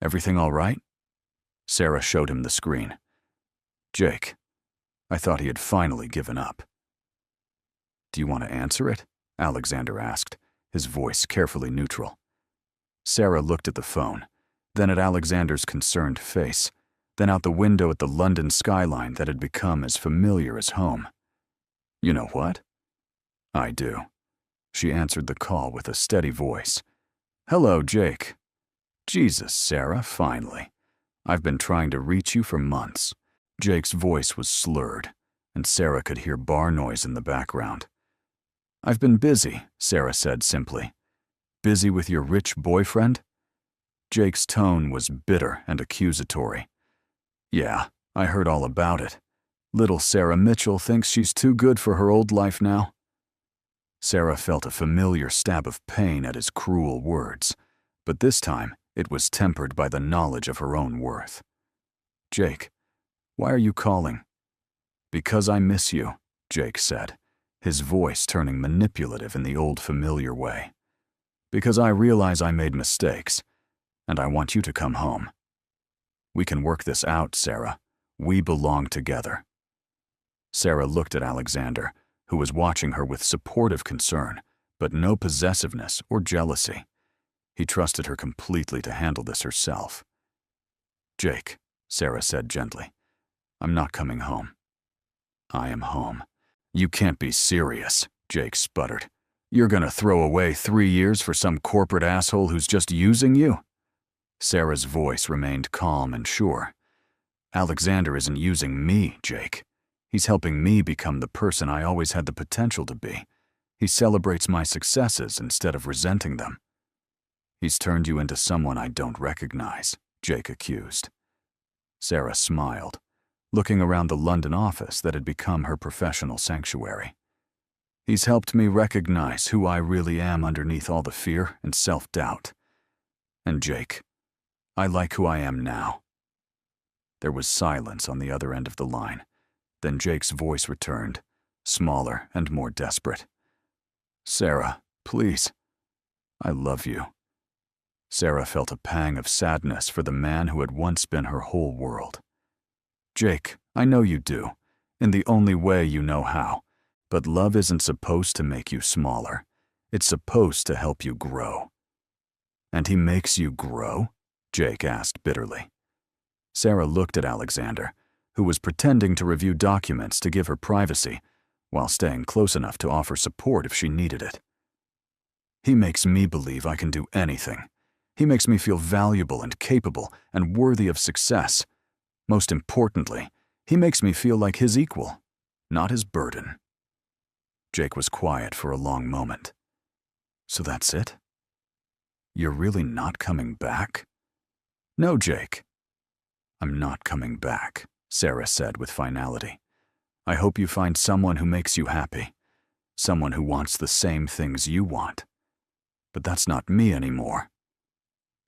"Everything all right?" Sarah showed him the screen. "Jake." I thought he had finally given up. "Do you want to answer it?" Alexander asked, his voice carefully neutral. Sarah looked at the phone, then at Alexander's concerned face, then out the window at the London skyline that had become as familiar as home. "You know what?" "I do." She answered the call with a steady voice. "Hello, Jake." "Jesus, Sarah, finally. I've been trying to reach you for months." Jake's voice was slurred, and Sarah could hear bar noise in the background. "I've been busy," Sarah said simply. "Busy with your rich boyfriend?" Jake's tone was bitter and accusatory. "Yeah, I heard all about it. Little Sarah Mitchell thinks she's too good for her old life now." Sarah felt a familiar stab of pain at his cruel words, but this time it was tempered by the knowledge of her own worth. "Jake, why are you calling?" "Because I miss you," Jake said, his voice turning manipulative in the old familiar way. "Because I realize I made mistakes, and I want you to come home. We can work this out, Sarah. We belong together." Sarah looked at Alexander, who was watching her with supportive concern, but no possessiveness or jealousy. He trusted her completely to handle this herself. "Jake," Sarah said gently, "I'm not coming home." "I am home." "You can't be serious," Jake sputtered. "You're gonna throw away 3 years for some corporate asshole who's just using you?" Sarah's voice remained calm and sure. "Alexander isn't using me, Jake. He's helping me become the person I always had the potential to be. He celebrates my successes instead of resenting them." "He's turned you into someone I don't recognize," Jake accused. Sarah smiled, looking around the London office that had become her professional sanctuary. "He's helped me recognize who I really am underneath all the fear and self-doubt. And Jake, I like who I am now." There was silence on the other end of the line. Then Jake's voice returned, smaller and more desperate. "Sarah, please. I love you." Sarah felt a pang of sadness for the man who had once been her whole world. "Jake, I know you do, in the only way you know how. But love isn't supposed to make you smaller. It's supposed to help you grow." "And he makes you grow?" Jake asked bitterly. Sarah looked at Alexander, who was pretending to review documents to give her privacy, while staying close enough to offer support if she needed it. "He makes me believe I can do anything. He makes me feel valuable and capable and worthy of success. Most importantly, he makes me feel like his equal, not his burden." Jake was quiet for a long moment. "So that's it? You're really not coming back?" "No, Jake." "I'm not coming back," Sarah said with finality. "I hope you find someone who makes you happy, someone who wants the same things you want. But that's not me anymore."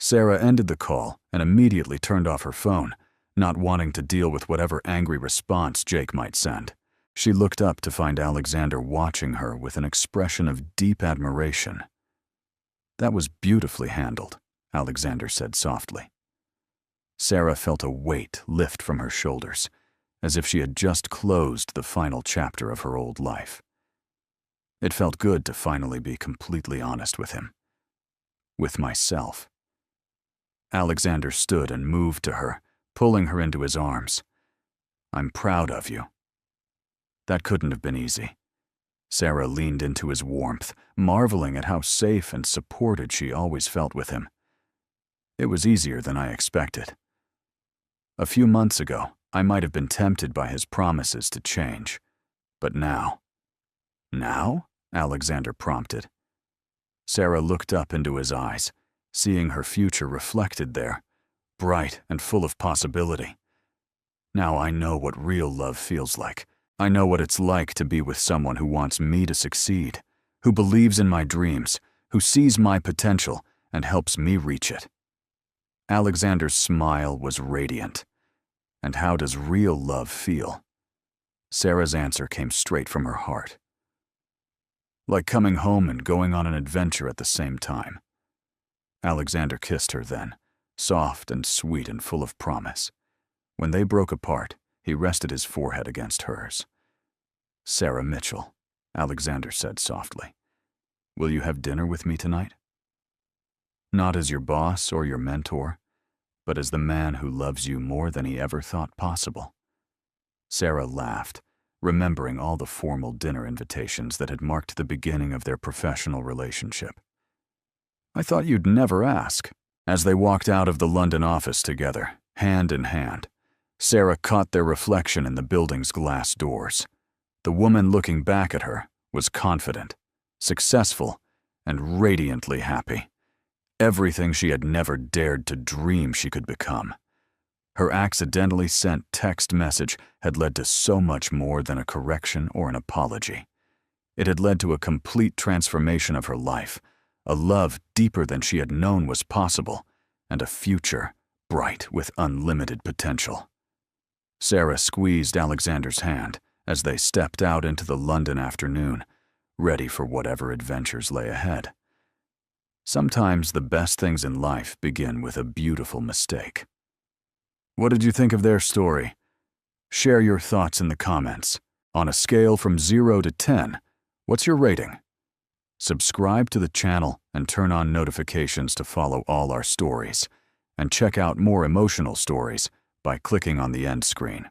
Sarah ended the call and immediately turned off her phone, not wanting to deal with whatever angry response Jake might send. She looked up to find Alexander watching her with an expression of deep admiration. "That was beautifully handled," Alexander said softly. Sarah felt a weight lift from her shoulders, as if she had just closed the final chapter of her old life. It felt good to finally be completely honest with him. With myself. Alexander stood and moved to her, pulling her into his arms. "I'm proud of you." That couldn't have been easy. Sarah leaned into his warmth, marveling at how safe and supported she always felt with him. It was easier than I expected. A few months ago, I might have been tempted by his promises to change. But now— "Now?" Alexander prompted. Sarah looked up into his eyes, seeing her future reflected there, bright and full of possibility. "Now I know what real love feels like. I know what it's like to be with someone who wants me to succeed, who believes in my dreams, who sees my potential and helps me reach it." Alexander's smile was radiant. And how does real love feel? Sarah's answer came straight from her heart. "Like coming home and going on an adventure at the same time." Alexander kissed her then, soft and sweet and full of promise. When they broke apart, he rested his forehead against hers. "Sarah Mitchell," Alexander said softly, "will you have dinner with me tonight? Not as your boss or your mentor, but as the man who loves you more than he ever thought possible." Sarah laughed, remembering all the formal dinner invitations that had marked the beginning of their professional relationship. "I thought you'd never ask." As they walked out of the London office together, hand in hand, Sarah caught their reflection in the building's glass doors. The woman looking back at her was confident, successful, and radiantly happy. Everything she had never dared to dream she could become. Her accidentally sent text message had led to so much more than a correction or an apology. It had led to a complete transformation of her life, a love deeper than she had known was possible, and a future bright with unlimited potential. Sarah squeezed Alexander's hand as they stepped out into the London afternoon, ready for whatever adventures lay ahead. Sometimes the best things in life begin with a beautiful mistake. What did you think of their story? Share your thoughts in the comments. On a scale from 0 to 10, what's your rating? Subscribe to the channel and turn on notifications to follow all our stories. And check out more emotional stories by clicking on the end screen.